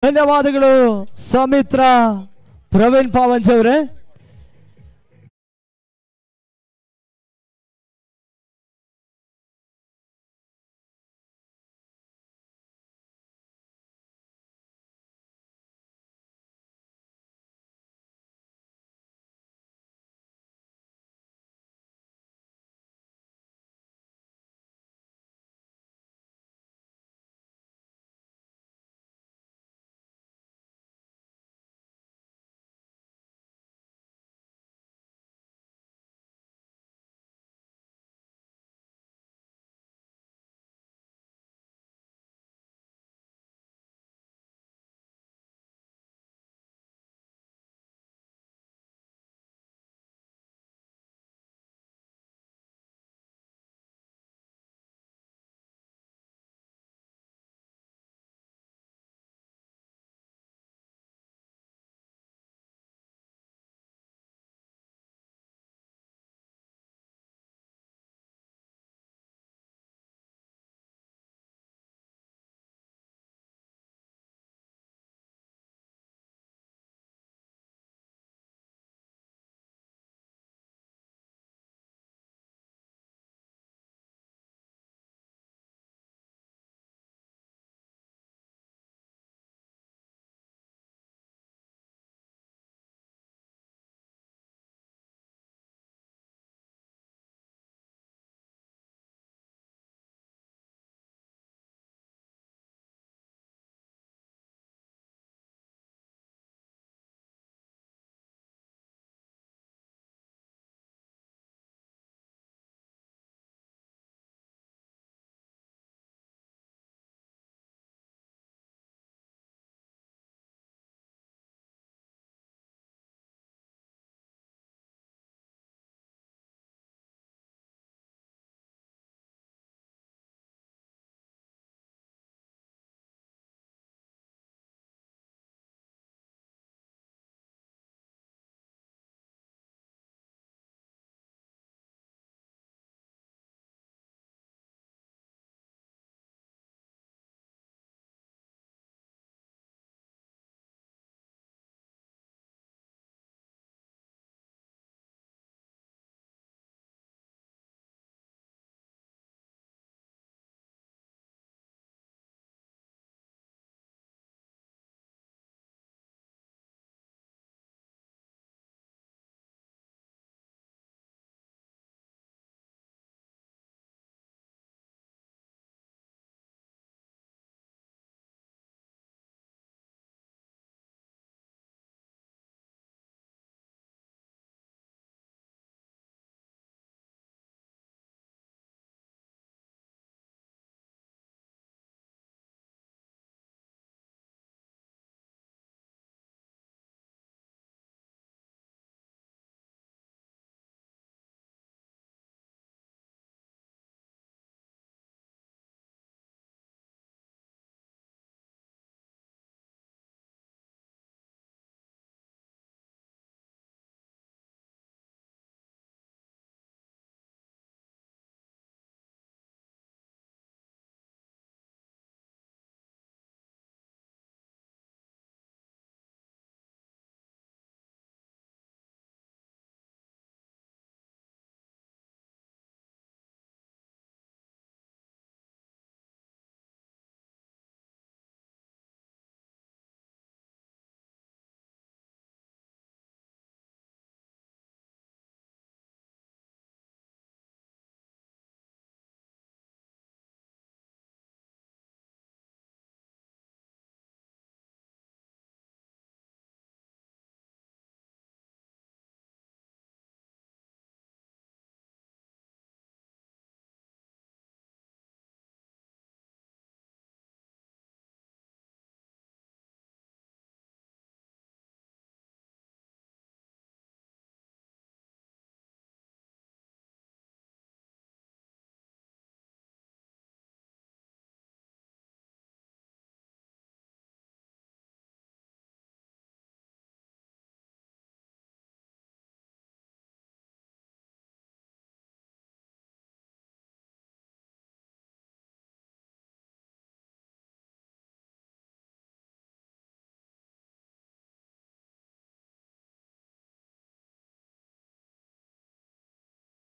ಧನ್ಯವಾದಗಳು ಸಮಿತ್ರ ಪ್ರವೀಣ್ ಪಾವಂಜ್ ಅವರೇ.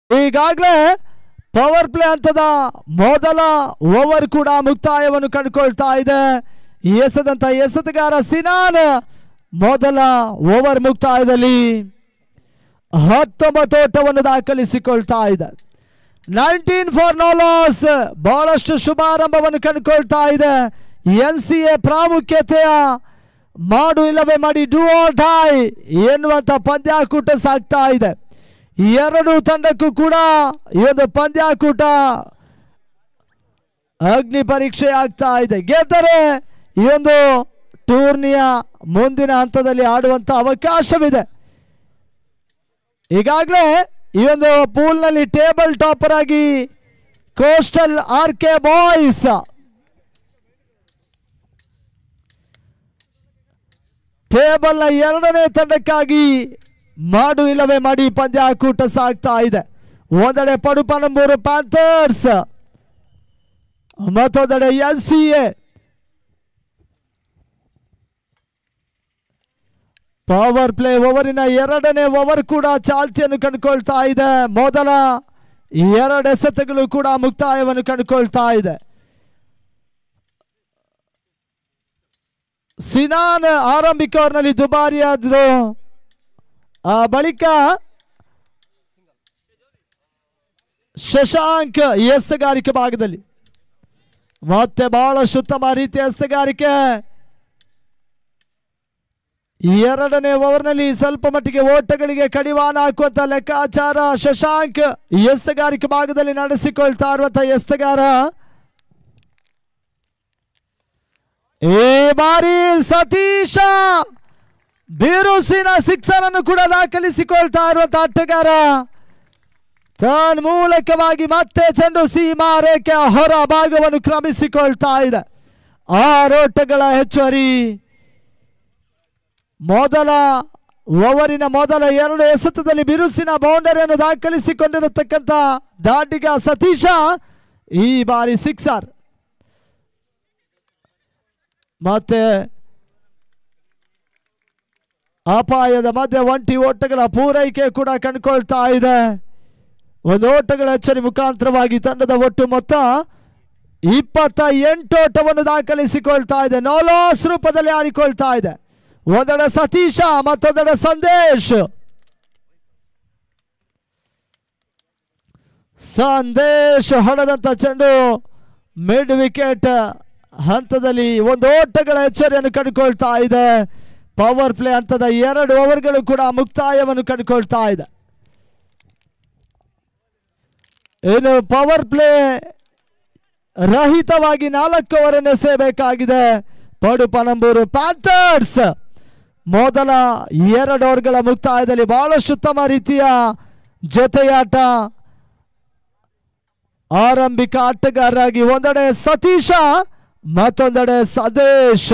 ಈಗಾಗಲೇ ಪವರ್ ಪ್ಲೇ ಹಂತದ ಮೊದಲ ಓವರ್ ಕೂಡ ಮುಕ್ತಾಯವನ್ನು ಕಂಡುಕೊಳ್ತಾ ಇದೆ. ಎಸೆದಂತ ಎಸೆತಗಾರ ಸಿನಾನ್ ಮೊದಲ ಓವರ್ ಮುಕ್ತಾಯದಲ್ಲಿ 19 ಓಟವನ್ನು ದಾಖಲಿಸಿಕೊಳ್ತಾ ಇದೆ. 19 ಫಾರ್ ನೋ ಲಾಸ್. ಬಹಳಷ್ಟು ಶುಭಾರಂಭವನ್ನು ಕಂಡುಕೊಳ್ತಾ ಇದೆ. NCA ಪ್ರಾಮುಖ್ಯತೆಯ ಮಾಡು ಇಲ್ಲವೇ ಮಾಡಿ, ಡೂ ಆರ್ ಡೈ ಎನ್ನುವಂತ ಪಂದ್ಯಾಕೂಟ ಸಾಗ್ತಾ ಇದೆ. ಎರಡು ತಂಡಕ್ಕೂ ಕೂಡ ಈ ಒಂದು ಪಂದ್ಯಾಕೂಟ ಅಗ್ನಿ ಪರೀಕ್ಷೆ ಆಗ್ತಾ ಇದೆ. ಗೆದ್ದರೆ ಈ ಒಂದು ಟೂರ್ನಿಯ ಮುಂದಿನ ಹಂತದಲ್ಲಿ ಆಡುವಂತ ಅವಕಾಶವಿದೆ. ಈಗಾಗಲೇ ಈ ಒಂದು ಪೂಲ್ನಲ್ಲಿ ಟೇಬಲ್ ಟಾಪರ್ ಆಗಿ ಕೋಸ್ಟಲ್ RK ಬಾಯ್ಸ್ ಟೇಬಲ್ನ 2ನೇ ತಂಡಕ್ಕಾಗಿ ಮಾಡು ಇಲ್ಲವೇ ಮಾಡಿ ಪಂದ್ಯಾಕೂಟ ಸಾಗ್ತಾ ಇದೆ. ಒಂದೆಡೆ ಪಡುಪನಂಬೂರು ಪ್ಯಾಂಥರ್ಸ್, ಮತ್ತೊಂದೆಡೆ NCA. ಪವರ್ ಪ್ಲೇ ಓವರಿನ 2ನೇ ಓವರ್ ಕೂಡ ಚಾಲ್ತಿಯನ್ನು ಕಂಡುಕೊಳ್ತಾ ಇದೆ. ಮೊದಲ 2 ಎಸೆತಗಳು ಕೂಡ ಮುಕ್ತಾಯವನ್ನು ಕಂಡುಕೊಳ್ತಾ ಇದೆ. ಸಿನಾನ್ ಆರಂಭಿಕ ಓವರ್ನಲ್ಲಿ ದುಬಾರಿಯಾದ್ರು. ಆ ಬಳಿಕ ಶಶಾಂಕ್ ಎಸೆಗಾರಿಕೆ ಭಾಗದಲ್ಲಿ ಮತ್ತೆ ಬಹಳಷ್ಟು ಉತ್ತಮ ರೀತಿಯ ಎಸೆಗಾರಿಕೆ. 2ನೇ ಓವರ್ನಲ್ಲಿ ಸ್ವಲ್ಪ ಮಟ್ಟಿಗೆ ಓಟಗಳಿಗೆ ಕಡಿವಾಣ ಹಾಕುವಂತ ಲೆಕ್ಕಾಚಾರ ಶಶಾಂಕ್ ಎಸೆಗಾರಿಕೆ ಭಾಗದಲ್ಲಿ ನಡೆಸಿಕೊಳ್ತಾ ಇರುವಂತ ಎಸೆಗಾರ. ಈ ಬಾರಿ ಸತೀಶ ಬಿರುಸಿನ ಸಿಕ್ಸರ್ ಅನ್ನು ಕೂಡ ದಾಖಲಿಸಿಕೊಳ್ತಾ ಇರುವಂತಹ ಆಟಗಾರ. ತನ್ಮೂಲಕವಾಗಿ ಮತ್ತೆ ಚೆಂಡು ಸೀಮಾ ರೇಖೆಯ ಹೊರ ಭಾಗವನ್ನು ಕ್ರಮಿಸಿಕೊಳ್ತಾ ಇದೆ. 6 ಓಟಗಳ ಹೆಚ್ಚುವರಿ. ಮೊದಲ ಓವರಿನ ಮೊದಲ 2 ಎಸೆತದಲ್ಲಿ ಬಿರುಸಿನ ಬೌಂಡರಿಯನ್ನು ದಾಖಲಿಸಿಕೊಂಡಿರತಕ್ಕಂಥ ದಾಂಡಿಗ ಸತೀಶ ಈ ಬಾರಿ ಸಿಕ್ಸರ್. ಮತ್ತೆ ಅಪಾಯದ ಮಧ್ಯೆ 1 ಓಟಗಳ ಪೂರೈಕೆ ಕೂಡ ಕಂಡುಕೊಳ್ತಾ ಇದೆ. 1 ಓಟಗಳ ಹೆಚ್ಚುವರಿ ಮುಖಾಂತರವಾಗಿ ತಂಡದ ಒಟ್ಟು ಮೊತ್ತ 28 ಓಟವನ್ನು ದಾಖಲಿಸಿಕೊಳ್ತಾ ಇದೆ. ನೋ ಲಾಸ್ ರೂಪದಲ್ಲಿ ಆಡಿಕೊಳ್ತಾ ಇದೆ. ಒಂದೆಡೆ ಸತೀಶ, ಮತ್ತೊಂದೆಡೆ ಸಂದೇಶ್ ಹೊಡೆದಂತ ಚೆಂಡು ಮಿಡ್ ವಿಕೆಟ್ ಹಂತದಲ್ಲಿ 1 ಓಟಗಳ ಹೆಚ್ಚುವರಿಯನ್ನು ಕಂಡುಕೊಳ್ತಾ ಇದೆ. ಪವರ್ ಪ್ಲೇ ಹಂತದ 2 ಓವರ್ಗಳು ಕೂಡ ಮುಕ್ತಾಯವನ್ನು ಕಂಡುಕೊಳ್ತಾ ಇದೆ. ಇನ್ನು ಪವರ್ ಪ್ಲೇ ರಹಿತವಾಗಿ 4 ಓವರ್ ಎಸೆಯಬೇಕಾಗಿದೆ ಪಡುಪನಂಬೂರು ಪ್ಯಾಂಥರ್ಸ್. ಮೊದಲ 2 ಓವರ್ಗಳ ಮುಕ್ತಾಯದಲ್ಲಿ ಬಹಳಷ್ಟು ಉತ್ತಮ ರೀತಿಯ ಜೊತೆಯಾಟ. ಆರಂಭಿಕ ಆಟಗಾರರಾಗಿ ಒಂದೆಡೆ ಸತೀಶ, ಮತ್ತೊಂದೆಡೆ ಸಂದೇಶ್.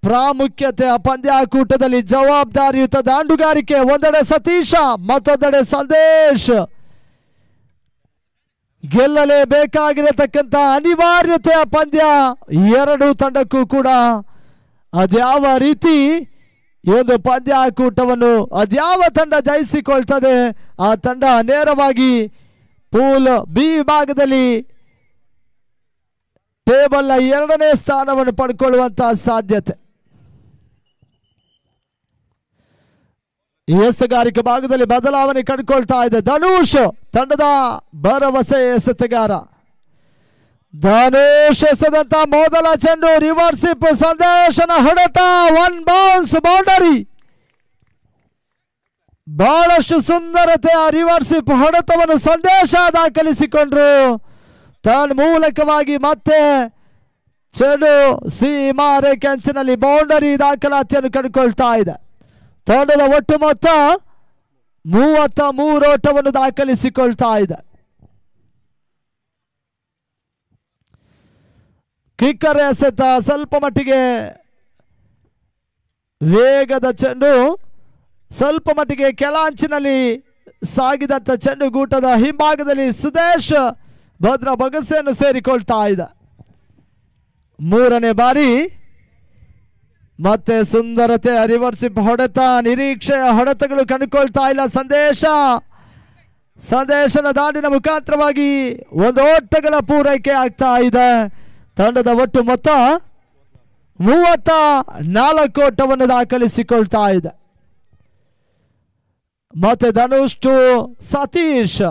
ಪ್ರಾಮುಖ್ಯತೆಯ ಪಂದ್ಯಾಕೂಟದಲ್ಲಿ ಜವಾಬ್ದಾರಿಯುತ ದಾಂಡುಗಾರಿಕೆ. ಒಂದೆಡೆ ಸತೀಶ, ಮತ್ತೊಂದೆಡೆ ಸಂದೇಶ್. ಗೆಲ್ಲಲೇಬೇಕಾಗಿರತಕ್ಕಂಥ ಅನಿವಾರ್ಯತೆಯ ಪಂದ್ಯ 2 ತಂಡಕ್ಕೂ ಕೂಡ. ಅದ್ಯಾವ ರೀತಿ ಈ ಒಂದು ಪಂದ್ಯಾಕೂಟವನ್ನು ಅದ್ಯಾವ ತಂಡ ಜಯಿಸಿಕೊಳ್ತದೆ ಆ ತಂಡ ನೇರವಾಗಿ ಪೂಲ್ ಬಿ ವಿಭಾಗದಲ್ಲಿ ಟೇಬಲ್ನ 2ನೇ ಸ್ಥಾನವನ್ನು ಪಡ್ಕೊಳ್ಳುವಂತಹ ಸಾಧ್ಯತೆ. ಎಸೆಗಾರಿಕೆ ಭಾಗದಲ್ಲಿ ಬದಲಾವಣೆ ಕಂಡುಕೊಳ್ತಾ ಇದೆ. ಧನುಷ್ ತಂಡದ ಭರವಸೆ ಎಸೆತಗಾರ. ಧನುಷ್ ಎಸೆದಂತ ಮೊದಲ ಚೆಂಡು ರಿವರ್ಸಿಪ್ ಸಂದೇಶನ ಹೊಡೆತ. 1 ಬೌನ್ಸ್ ಬೌಂಡರಿ. ಬಹಳಷ್ಟು ಸುಂದರತೆಯ ರಿವರ್ಸಿಪ್ ಹೊಡೆತವನ್ನು ಸಂದೇಶ ದಾಖಲಿಸಿಕೊಂಡ್ರು. ತನ್ಮೂಲಕವಾಗಿ ಮತ್ತೆ ಚೆಂಡು ಸೀಮಾ ರೇಖೆ ಅಂಚಿನಲ್ಲಿ ಬೌಂಡರಿ ದಾಖಲಾತಿಯನ್ನು ಕಂಡುಕೊಳ್ತಾ ಇದೆ. ತಂಡದ ಒಟ್ಟು ಮೊತ್ತ 33 ಓಟವನ್ನು ದಾಖಲಿಸಿಕೊಳ್ತಾ ಇದೆ. ಕಿಕ್ಕರ್ ಎಸೆತ ಸ್ವಲ್ಪ ಮಟ್ಟಿಗೆ ವೇಗದ ಚೆಂಡು, ಸ್ವಲ್ಪ ಮಟ್ಟಿಗೆ ಕೆಳ ಅಂಚಿನಲ್ಲಿ ಸಾಗಿದಂತ ಚೆಂಡು ಗೂಟದ ಹಿಂಭಾಗದಲ್ಲಿ ಸುದೇಶ್ ಭದ್ರ ಬಗಸೆಯನ್ನು ಸೇರಿಕೊಳ್ತಾ ಇದೆ. 3ನೇ ಬಾರಿ ಮತ್ತೆ ಸುಂದರತೆ ರಿವರ್ಸಿಪ್ ಹೊಡೆತ. ನಿರೀಕ್ಷೆಯ ಹೊಡೆತಗಳು ಕಂಡುಕೊಳ್ತಾ ಇಲ್ಲ ಸಂದೇಶ. ಸಂದೇಶನ ದಾಂಡಿನ ಮುಖಾಂತರವಾಗಿ ಒಂದು ಓಟಗಳ ಪೂರೈಕೆ ಆಗ್ತಾ ಇದೆ. ತಂಡದ ಒಟ್ಟು ಮೊತ್ತ 34 ಓಟವನ್ನು ದಾಖಲಿಸಿಕೊಳ್ತಾ ಇದೆ. ಮತ್ತೆ ಧನುಷ್ ಟು ಸತೀಶ್.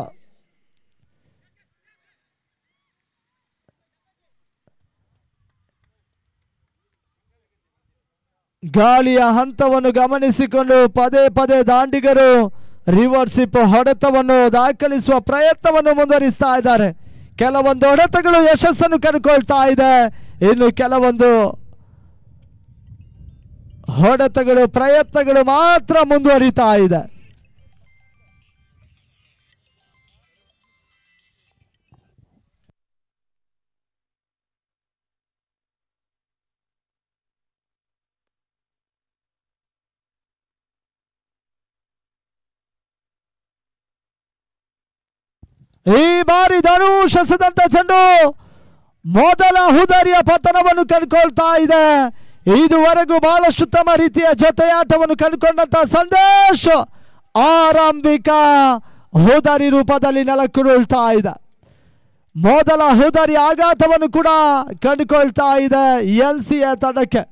ಗಾಳಿಯ ಹಂತವನ್ನು ಗಮನಿಸಿಕೊಂಡು ಪದೇ ಪದೇ ದಾಂಡಿಗರು ರಿವರ್ಸಿಪ್ ಹೊಡೆತವನ್ನು ದಾಖಲಿಸುವ ಪ್ರಯತ್ನವನ್ನು ಮುಂದುವರಿಸ್ತಾ ಇದ್ದಾರೆ. ಕೆಲವೊಂದು ಹೊಡೆತಗಳು ಯಶಸ್ಸನ್ನು ಕಂಡುಕೊಳ್ತಾ ಇದೆ, ಇನ್ನು ಕೆಲವೊಂದು ಹೊಡೆತಗಳು ಪ್ರಯತ್ನಗಳು ಮಾತ್ರ ಮುಂದುವರಿತಾ ಇದೆ. ಈ ಬಾರಿ ಧನುಷ್ ಎಸೆದಂತ ಚೆಂಡು ಮೊದಲ ಹುದರಿಯ ಪತನವನ್ನು ಕಂಡುಕೊಳ್ತಾ ಇದೆ. ಇದುವರೆಗೂ ಬಹಳಷ್ಟು ಉತ್ತಮ ರೀತಿಯ ಜೊತೆಯಾಟವನ್ನು ಕಂಡುಕೊಂಡಂತ ಸಂದೇಶ್ ಆರಂಭಿಕ ಹುದರಿ ರೂಪದಲ್ಲಿ ನೆಲಕ್ಕುರುಳ್ತಾ ಇದೆ. ಮೊದಲ ಹುದರಿ ಆಘಾತವನ್ನು ಕೂಡ ಕಂಡುಕೊಳ್ತಾ ಇದೆ NCA ತಂಡಕ್ಕೆ.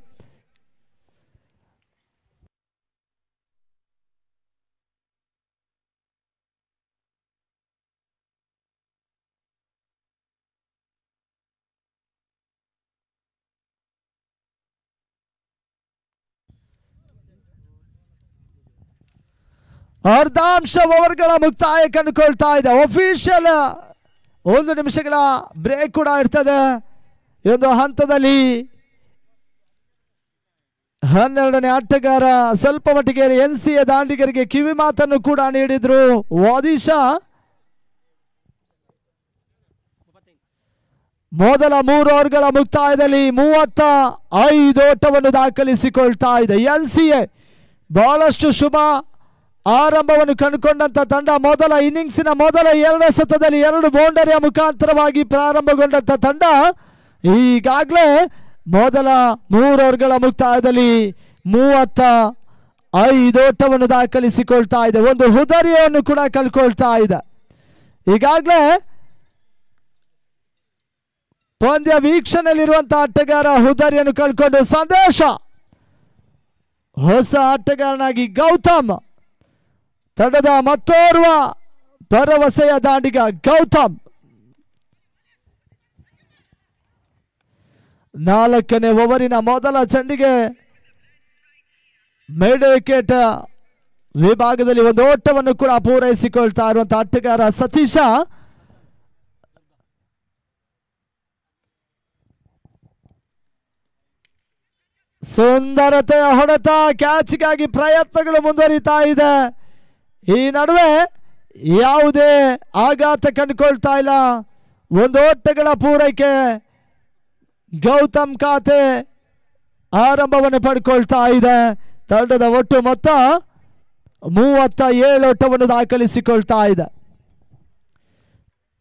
ಅರ್ಧಾಂಶ ಓವರ್ಗಳ ಮುಕ್ತಾಯ ಕಂಡುಕೊಳ್ತಾ ಇದೆ. ಅಫಿಷಿಯಲ್ 1 ನಿಮಿಷಗಳ ಬ್ರೇಕ್ ಕೂಡ ಇರ್ತದೆ. ಈ ಒಂದು ಹಂತದಲ್ಲಿ 12ನೇ ಆಟಗಾರ ಸ್ವಲ್ಪ ಮಟ್ಟಿಗೆ NCA ದಾಂಡಿಗರಿಗೆ ಕಿವಿ ಮಾತನ್ನು ಕೂಡ ನೀಡಿದ್ರು. ವಾದಿಶಾ ಮೊದಲ 3 ಓವರ್ಗಳ ಮುಕ್ತಾಯದಲ್ಲಿ 35 ಓಟವನ್ನು ದಾಖಲಿಸಿಕೊಳ್ತಾ ಇದೆ. NCA ಬಹಳಷ್ಟು ಶುಭ ಆರಂಭವನ್ನು ಕಂಡುಕೊಂಡಂತ ತಂಡ. ಮೊದಲ ಇನ್ನಿಂಗ್ಸಿನ ಮೊದಲ 2 ಎಸೆತದಲ್ಲಿ 2 ಬೌಂಡರಿಯ ಮುಖಾಂತರವಾಗಿ ಪ್ರಾರಂಭಗೊಂಡಂತ ತಂಡ ಈಗಾಗಲೇ ಮೊದಲ 3 ಓವರ್ಗಳ ಮುಕ್ತಾಯದಲ್ಲಿ 35 ಓಟವನ್ನು ದಾಖಲಿಸಿಕೊಳ್ತಾ ಇದೆ. ಒಂದು ಹುದರಿಯನ್ನು ಕೂಡ ಕಳ್ಕೊಳ್ತಾ ಇದೆ. ಈಗಾಗಲೇ ಪಂದ್ಯ ವೀಕ್ಷಣೆಯಲ್ಲಿರುವಂತಹ ಆಟಗಾರ ಹುದರಿಯನ್ನು ಕಳ್ಕೊಂಡು ಸಂದೇಶ ಹೊಸ ಆಟಗಾರನಾಗಿ ಗೌತಮ್, ತಂಡದ ಮತ್ತೋರ್ವ ಭರವಸೆಯ ದಾಂಡಿಗ ಗೌತಮ್ 4ನೇ ಓವರಿನ ಮೊದಲ ಚೆಂಡಿಗೆ ಮಿಡ್ ವಿಕೆಟ್ ವಿಭಾಗದಲ್ಲಿ ಒಂದು ಓಟವನ್ನು ಕೂಡ ಪೂರೈಸಿಕೊಳ್ತಾ ಇರುವಂತಹ ಆಟಗಾರ ಸತೀಶ. ಸುಂದರತೆಯ ಹೊಡೆತ, ಕ್ಯಾಚ್ಗಾಗಿ ಪ್ರಯತ್ನಗಳು ಮುಂದುವರಿತಾ ಇದೆ. ಈ ನಡುವೆ ಯಾವುದೇ ಆಘಾತ ಕಂಡುಕೊಳ್ತಾ ಇಲ್ಲ. ಒಂದು ಓಟಗಳ ಪೂರೈಕೆ ಗೌತಮ್ ಖಾತೆ ಆರಂಭವನ್ನು ಪಡ್ಕೊಳ್ತಾ ಇದೆ. ತಂಡದ ಒಟ್ಟು ಮೊತ್ತ 37 ಓಟವನ್ನು ದಾಖಲಿಸಿಕೊಳ್ತಾ ಇದೆ.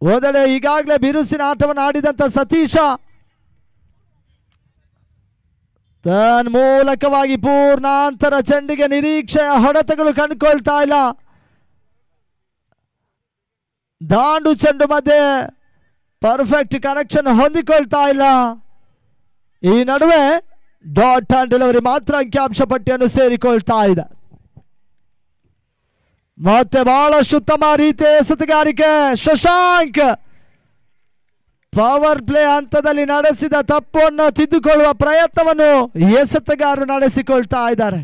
ಒಂದೆಡೆ ಈಗಾಗಲೇ ಬಿರುಸಿನ ಆಟವನ್ನು ಆಡಿದಂತ ಸತೀಶ ತನ್ಮೂಲಕವಾಗಿ ಪೂರ್ಣಾಂತರ ಚೆಂಡಿಗೆ ನಿರೀಕ್ಷೆಯ ಹೊಡೆತಗಳು ಕಂಡುಕೊಳ್ತಾ ಇಲ್ಲ. ದಾಂಡು ಚೆಂಡು ಮಧ್ಯೆ ಪರ್ಫೆಕ್ಟ್ ಕನೆಕ್ಷನ್ ಹೊಂದಿಕೊಳ್ತಾ ಇಲ್ಲ. ಈ ನಡುವೆ ಡಾಟ್ ಅಂಡ್ ಡೆಲಿವರಿ ಮಾತ್ರ ಅಂಕಿಅಂಶ ಪಟ್ಟಿಯನ್ನು ಸೇರಿಕೊಳ್ತಾ ಇದೆ. ಮತ್ತೆ ಬಹಳಷ್ಟು ಉತ್ತಮ ರೀತಿಯ ಎಸೆತಗಾರಿಕೆ. ಶಶಾಂಕ್ ಪವರ್ ಪ್ಲೇ ಹಂತದಲ್ಲಿ ನಡೆಸಿದ ತಪ್ಪನ್ನು ತಿದ್ದುಕೊಳ್ಳುವ ಪ್ರಯತ್ನವನ್ನು ಎಸೆತಗಾರರು ನಡೆಸಿಕೊಳ್ತಾ ಇದ್ದಾರೆ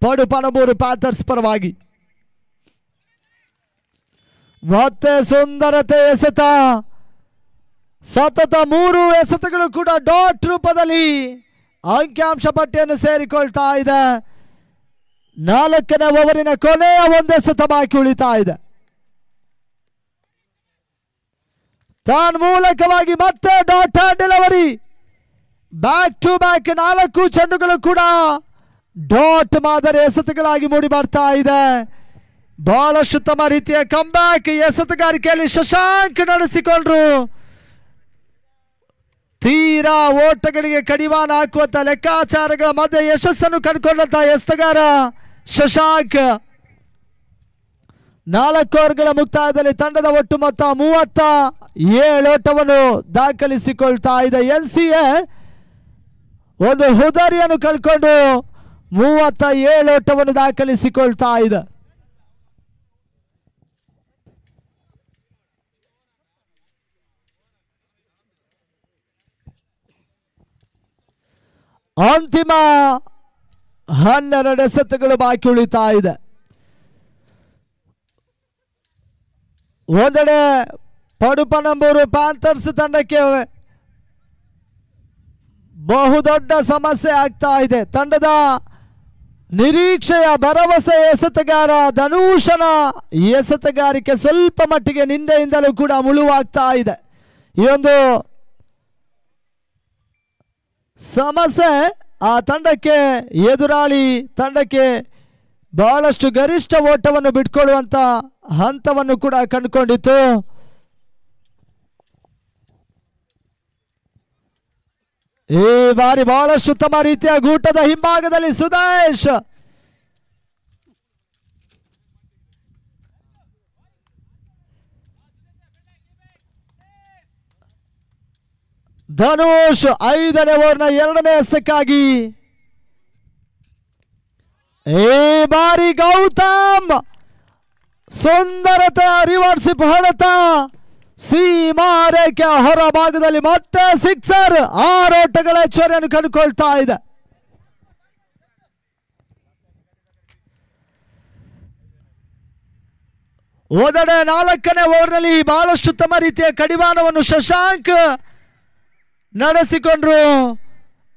ಪಡು ಪಣಬೂರು ಪ್ಯಾಂಥರ್ಸ್ ಪರವಾಗಿ. ಮತ್ತೆ ಸುಂದರತೆ ಎಸೆತ, ಸತತ 3 ಎಸೆತಗಳು ಕೂಡ ಡಾಟ್ ರೂಪದಲ್ಲಿ ಅಂಕಿಅಂಶ ಪಟ್ಟಿಯನ್ನು ಸೇರಿಕೊಳ್ತಾ ಇದೆ. 4ನೇ ಓವರಿನ ಕೊನೆಯ 1 ಎಸೆತ ಬಾಕಿ ಉಳಿತಾ ಇದೆ. ಮೂಲಕವಾಗಿ ಮತ್ತೆ dot and delivery, back to back 4 ಚೆಂಡುಗಳು ಕೂಡ ಡಾಟ್ ಮಾದರಿ ಎಸೆತಗಳಾಗಿ ಮೂಡಿ ಬರ್ತಾ ಇದೆ. ಬಹಳಷ್ಟು ಉತ್ತಮ ರೀತಿಯ ಕಂಬ್ಯಾಕ್ ಎಸೆತಗಾರಿಕೆಯಲ್ಲಿ ಶಶಾಂಕ್ ನಡೆಸಿಕೊಂಡ್ರು. ತೀರಾ ಓಟಗಳಿಗೆ ಕಡಿವಾಣ ಹಾಕುವಂತ ಲೆಕ್ಕಾಚಾರಗಳ ಮಧ್ಯೆ ಯಶಸ್ಸನ್ನು ಕಂಡುಕೊಂಡಂತ ಎಸೆತಗಾರ ಶಶಾಂಕ್ 4 ಓವರ್ಗಳ ಮುಕ್ತಾಯದಲ್ಲಿ ತಂಡದ ಒಟ್ಟು ಮೊತ್ತ 37 ಓಟವನ್ನು ದಾಖಲಿಸಿಕೊಳ್ತಾ ಇದೆ. NCA ಒಂದು ಹುದರಿಯನ್ನು ಕಳ್ಕೊಂಡು 37 ಓಟವನ್ನು ದಾಖಲಿಸಿಕೊಳ್ತಾ ಇದೆ. ಅಂತಿಮ 12 ಎಸೆತಗಳು ಬಾಕಿ ಉಳಿತಾ ಇದೆ. ಒಂದೆಡೆ ಪಡುಪನಂಬೂರು ಪ್ಯಾಂಥರ್ಸ್ ತಂಡಕ್ಕೆ ಬಹುದೊಡ್ಡ ಸಮಸ್ಯೆ ಆಗ್ತಾ ಇದೆ. ತಂಡದ ನಿರೀಕ್ಷೆಯ ಭರವಸೆ ಎಸೆತಗಾರ ಧನುಷನ ಎಸೆತಗಾರಿಕೆ ಸ್ವಲ್ಪ ಮಟ್ಟಿಗೆ ನಿನ್ನೆಯಿಂದಲೂ ಕೂಡ ಮುಳುವಾಗ್ತಾ ಇದೆ. ಈ ಒಂದು ಸಮಸ್ಯೆ ಆ ತಂಡಕ್ಕೆ ಎದುರಾಳಿ ತಂಡಕ್ಕೆ ಬಹಳಷ್ಟು ಗರಿಷ್ಠ ಓಟವನ್ನು ಬಿಟ್ಕೊಳ್ಳುವಂತ ಹಂತವನ್ನು ಕೂಡ ಕಂಡುಕೊಂಡಿತ್ತು. ಈ ಬಾರಿ ಬಹಳಷ್ಟು ಉತ್ತಮ ರೀತಿಯ ಗೂಟದ ಹಿಂಭಾಗದಲ್ಲಿ ಸುದೇಶ್ ಧನುಷ್ 5ನೇ ಓವರ್ನ 2ನೇ ಎಸೆಕ್ಕಾಗಿ ಈ ಬಾರಿ ಗೌತಮ್ ಸುಂದರತೆ ರಿವರ್ಸಿಪ್ ಹೊಡೆತ ಸೀಮಾ ರೇಖೆ ಹೊರ ಭಾಗದಲ್ಲಿ ಮತ್ತೆ ಸಿಕ್ಸರ್. 6 ಓಟಗಳ ಹೆಚ್ಚುವರಿಯನ್ನು ಕಂಡುಕೊಳ್ತಾ ಇದೆ. ಓದಡೆ 4ನೇ ಓವರ್ನಲ್ಲಿ ಬಹಳಷ್ಟು ಉತ್ತಮ ರೀತಿಯ ಕಡಿವಾಣವನ್ನು ಶಶಾಂಕ್ ನಡೆಸಿಕೊಂಡ್ರು.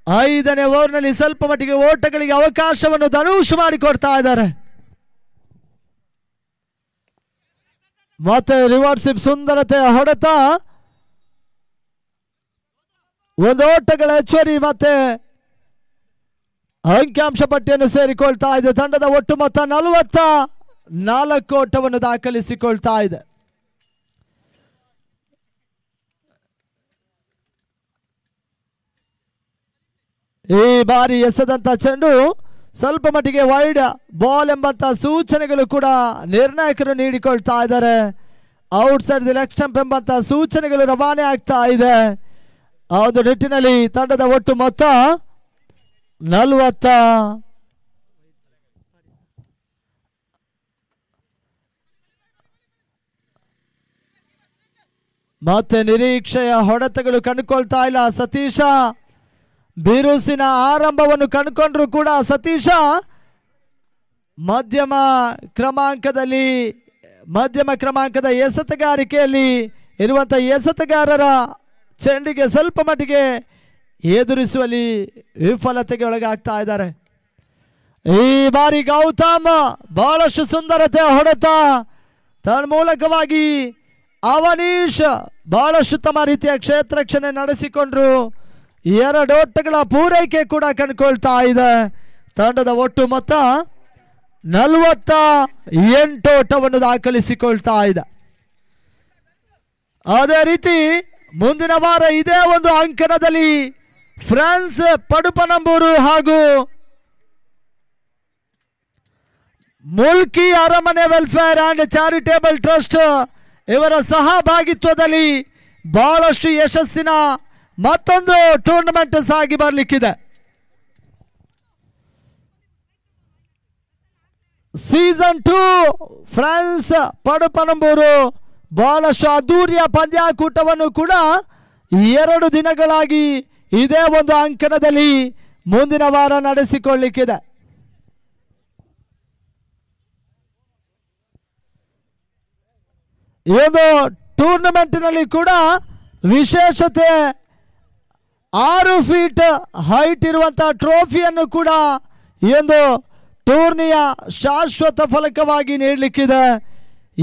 5ನೇ ಓವರ್ನಲ್ಲಿ ಸ್ವಲ್ಪ ಮಟ್ಟಿಗೆ ಓಟಗಳಿಗೆ ಅವಕಾಶವನ್ನು ಧನುಷ್ ಮಾಡಿಕೊಡ್ತಾ ಇದ್ದಾರೆ. ಮತ್ತೆ ರಿವರ್ಸಿಪ್ ಸುಂದರತೆ ಹೊಡೆತ, ಒಂದು ಓಟಗಳ ಹೆಚ್ಚುವರಿ ಮತ್ತೆ ಅಂಕಿಅಂಶ ಪಟ್ಟಿಯನ್ನು ಸೇರಿಕೊಳ್ತಾ ಇದೆ. ತಂಡದ ಒಟ್ಟು ಮೊತ್ತ 44 ಓಟವನ್ನು ದಾಖಲಿಸಿಕೊಳ್ತಾ ಇದೆ. ಈ ಬಾರಿ ಎಸೆದಂತ ಚೆಂಡು ಸ್ವಲ್ಪ ಮಟ್ಟಿಗೆ ವೈಡ್ ಬಾಲ್ ಎಂಬಂತ ಸೂಚನೆಗಳು ಕೂಡ ನಿರ್ಣಾಯಕರು ನೀಡಿಕೊಳ್ತಾ ಇದ್ದಾರೆ. Outside the leg stump ಎಂಬಂತ ಸೂಚನೆಗಳು ರವಾನೆ ಆಗ್ತಾ ಇದೆ. ಆ ಒಂದು ನಿಟ್ಟಿನಲ್ಲಿ ತಂಡದ ಒಟ್ಟು ಮೊತ್ತ 40. ಮತ್ತೆ ನಿರೀಕ್ಷೆಯ ಹೊಡೆತಗಳು ಕಂಡುಕೊಳ್ತಾ ಇಲ್ಲ. ಸತೀಶ ಬಿರುಸಿನ ಆರಂಭವನ್ನು ಕಂಡುಕೊಂಡ್ರು ಕೂಡ ಸತೀಶ ಮಧ್ಯಮ ಕ್ರಮಾಂಕದ ಎಸೆತಗಾರಿಕೆಯಲ್ಲಿ ಇರುವಂತಹ ಎಸೆತಗಾರರ ಚೆಂಡಿಗೆ ಸ್ವಲ್ಪ ಮಟ್ಟಿಗೆ ಎದುರಿಸುವಲ್ಲಿ ವಿಫಲತೆಗೆ ಒಳಗಾಗ್ತಾ ಇದ್ದಾರೆ. ಈ ಬಾರಿ ಗೌತಮ್ ಬಹಳಷ್ಟು ಸುಂದರತೆ ಹೊಡೆತ ತನ್ಮೂಲಕವಾಗಿ ಅವನೀಶ್ ಬಹಳಷ್ಟು ಉತ್ತಮ ರೀತಿಯ ಕ್ಷೇತ್ರರಕ್ಷಣೆ ನಡೆಸಿಕೊಂಡ್ರು. 2 ಓಟಗಳ ಪೂರೈಕೆ ಕೂಡ ಕಂಡುಕೊಳ್ತಾ ಇದೆ. ತಂಡದ ಒಟ್ಟು ಮೊತ್ತ 48 ಓಟವನ್ನು ದಾಖಲಿಸಿಕೊಳ್ತಾ ಇದೆ. ಅದೇ ರೀತಿ ಮುಂದಿನ ವಾರ ಇದೇ ಒಂದು ಅಂಕಣದಲ್ಲಿ ಫ್ರಾನ್ಸ್ ಪಡುಪನಂಬೂರು ಹಾಗೂ ಮುಲ್ಕಿ ಅರಮನೆ ವೆಲ್ಫೇರ್ ಅಂಡ್ ಚಾರಿಟೇಬಲ್ ಟ್ರಸ್ಟ್ ಇವರ ಸಹಭಾಗಿತ್ವದಲ್ಲಿ ಬಹಳಷ್ಟು ಯಶಸ್ಸಿನ ಮತ್ತೊಂದು ಟೂರ್ನಮೆಂಟ್ ಸಾಗಿ ಬರಲಿಕ್ಕಿದೆ. ಸೀಸನ್ 2 ಫ್ರಾನ್ಸ್ ಪಡುಪನಂಬೂರು ಬಹಳಷ್ಟು ಅದ್ದೂರಿಯ ಪಂದ್ಯಾಕೂಟವನ್ನು ಕೂಡ 2 ದಿನಗಳಾಗಿ ಇದೇ ಒಂದು ಅಂಕಣದಲ್ಲಿ ಮುಂದಿನ ವಾರ ನಡೆಸಿಕೊಳ್ಳಲಿಕ್ಕಿದೆ. ಈ ಒಂದು ಟೂರ್ನಮೆಂಟ್ನಲ್ಲಿ ಕೂಡ ವಿಶೇಷತೆ 6 ಫೀಟ್ ಹೈಟ್ ಇರುವಂತಹ ಟ್ರೋಫಿಯನ್ನು ಕೂಡ ಈ ಒಂದು ಟೂರ್ನಿಯ ಶಾಶ್ವತ ಫಲಕವಾಗಿ ನೀಡಲಿಕ್ಕಿದೆ.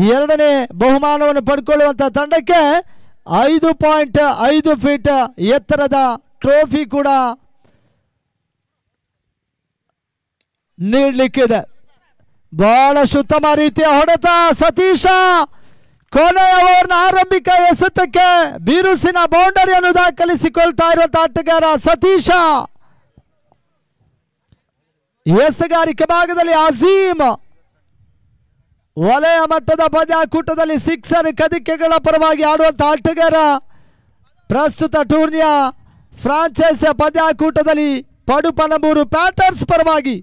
2ನೇ ಬಹುಮಾನವನ್ನು ಪಡ್ಕೊಳ್ಳುವಂತಹ ತಂಡಕ್ಕೆ 5.5 ಫೀಟ್ ಎತ್ತರದ ಟ್ರೋಫಿ ಕೂಡ ನೀಡಲಿಕ್ಕಿದೆ. ಬಹಳಷ್ಟು ಉತ್ತಮ ರೀತಿಯ ಹೊಡೆತ ಸತೀಶ ಕೊನೆಯ ಓವರ್ನ ಆರಂಭಿಕ ಎಸೆತಕ್ಕೆ ಬಿರುಸಿನ ಬೌಂಡರಿಯನ್ನು ದಾಖಲಿಸಿಕೊಳ್ತಾ ಇರುವಂತಹ ಆಟಗಾರ ಸತೀಶ. ಎಸೆಗಾರಿಕೆ ಭಾಗದಲ್ಲಿ ಅಜೀಮ್ ವಲಯ ಮಟ್ಟದ ಪಂದ್ಯಾಕೂಟದಲ್ಲಿ ಸಿಕ್ಸರ್ ಕದಿಕೆಗಳ ಪರವಾಗಿ ಆಡುವಂತ ಆಟಗಾರ. ಪ್ರಸ್ತುತ ಟೂರ್ನಿಯ ಫ್ರಾಂಚೈಸ್ ಪಂದ್ಯಾಕೂಟದಲ್ಲಿ ಪಡುಪನಂಬೂರು ಪ್ಯಾಂಥರ್ಸ್ ಪರವಾಗಿ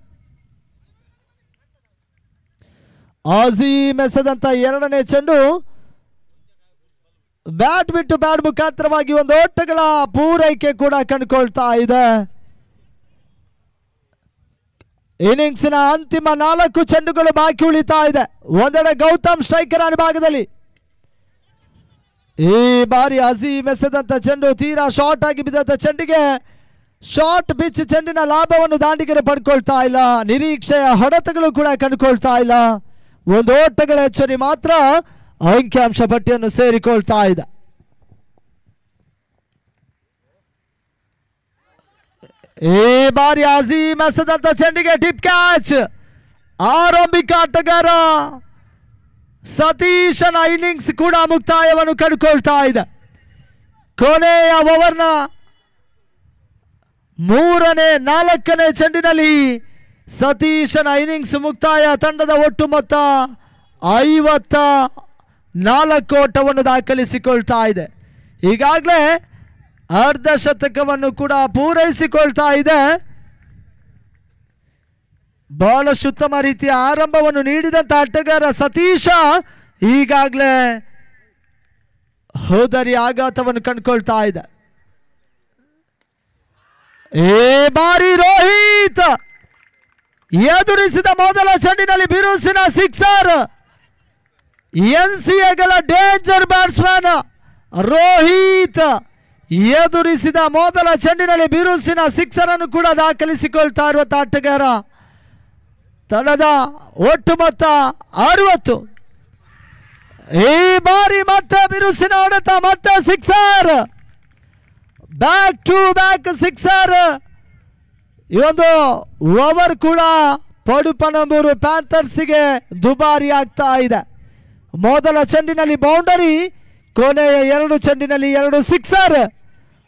ಆಜೀಮ್ ಎಸೆದಂತ ಎರಡನೇ ಚೆಂಡು ಬ್ಯಾಟ್ ಬಿಟ್ಟು ಬ್ಯಾಟ್ ಮುಖಾಂತರವಾಗಿ ಒಂದು ಓಟಗಳ ಪೂರೈಕೆ ಕೂಡ ಕಂಡುಕೊಳ್ತಾ ಇದೆ. ಇನ್ನಿಂಗ್ಸಿನ ಅಂತಿಮ 4 ಚೆಂಡುಗಳು ಬಾಕಿ ಉಳಿತಾ ಇದೆ. ಒಂದೆಡೆ ಗೌತಮ್ ಸ್ಟ್ರೈಕರ್ ವಿಭಾಗದಲ್ಲಿ ಈ ಬಾರಿ ಅಜೀಮ್ ಎಸೆದಂತ ಚೆಂಡು ತೀರಾ ಶಾರ್ಟ್ ಆಗಿ ಬಿದ್ದಂತ ಚೆಂಡಿಗೆ ಶಾರ್ಟ್ ಪಿಚ್ ಚೆಂಡಿನ ಲಾಭವನ್ನು ದಾಂಡಿಗರು ಪಡ್ಕೊಳ್ತಾ ಇಲ್ಲ. ನಿರೀಕ್ಷೆಯ ಹೊಡೆತಗಳು ಕೂಡ ಕಂಡುಕೊಳ್ತಾ ಇಲ್ಲ. ಒಂದು ಓಟಗಳ ಹೆಚ್ಚುವರಿ ಮಾತ್ರ ಅಂಕಿಅಂಶ ಪಟ್ಟಿಯನ್ನು ಸೇರಿಕೊಳ್ತಾ ಇದೆ. ಈ ಬಾರಿ ಅಜೀಮ್ ಎಸೆದಂತ ಚೆಂಡಿಗೆ ಟಿಪ್ ಕ್ಯಾಚ್. ಆರಂಭಿಕ ಆಟಗಾರ ಸತೀಶನ ಇನ್ನಿಂಗ್ಸ್ ಕೂಡ ಮುಕ್ತಾಯವನ್ನು ಕಂಡುಕೊಳ್ತಾ ಇದೆ. ಕೊನೆಯ ಓವರ್ನ 3ನೇ 4ನೇ ಚೆಂಡಿನಲ್ಲಿ ಸತೀಶನ ಇನ್ನಿಂಗ್ಸ್ ಮುಕ್ತಾಯ. ತಂಡದ ಒಟ್ಟು ಮೊತ್ತ 54 ಓಟವನ್ನು ದಾಖಲಿಸಿಕೊಳ್ತಾ ಇದೆ. ಈಗಾಗಲೇ ಅರ್ಧ ಶತಕವನ್ನು ಕೂಡ ಪೂರೈಸಿಕೊಳ್ತಾ ಇದೆ. ಬಹಳಷ್ಟು ಉತ್ತಮ ರೀತಿಯ ಆರಂಭವನ್ನು ನೀಡಿದಂತ ಆಟಗಾರ ಸತೀಶ ಈಗಾಗಲೇ ಹೋದರಿ ಆಘಾತವನ್ನು ಕಂಡುಕೊಳ್ತಾ ಇದೆ. ಈ ಬಾರಿ ರೋಹಿತ್ ಎದುರಿಸಿದ ಮೊದಲ ಚೆಂಡಿನಲ್ಲಿ ಬಿರುಸಿನ ಸಿಕ್ಸರ್. NCAಗಳ ಡೇಂಜರ್ ಬ್ಯಾಟ್ಸ್ಮನ್ ರೋಹಿತ್ ಎದುರಿಸಿದ ಮೊದಲ ಚೆಂಡಿನಲ್ಲಿ ಬಿರುಸಿನ ಸಿಕ್ಸರ್ ಅನ್ನು ಕೂಡ ದಾಖಲಿಸಿಕೊಳ್ತಾ ಇರುವಂತ ಆಟಗಾರ. ತಂಡದ ಒಟ್ಟು ಮೊತ್ತ 60. ಈ ಬಾರಿ ಮತ್ತೆ ಬಿರುಸಿನ ಹೊಡೆತ, ಮತ್ತೆ sixer, back to back sixer. ಈ ಒಂದು ಓವರ್ ಕೂಡ ಪಡುಪನಂಬೂರು ಪ್ಯಾಂಥರ್ಸ್ಗೆ ದುಬಾರಿ ಆಗ್ತಾ ಇದೆ. ಮೊದಲ ಚೆಂಡಿನಲ್ಲಿ ಬೌಂಡರಿ, ಕೊನೆಯ 2 ಚೆಂಡಿನಲ್ಲಿ 2 ಸಿಕ್ಸರ್.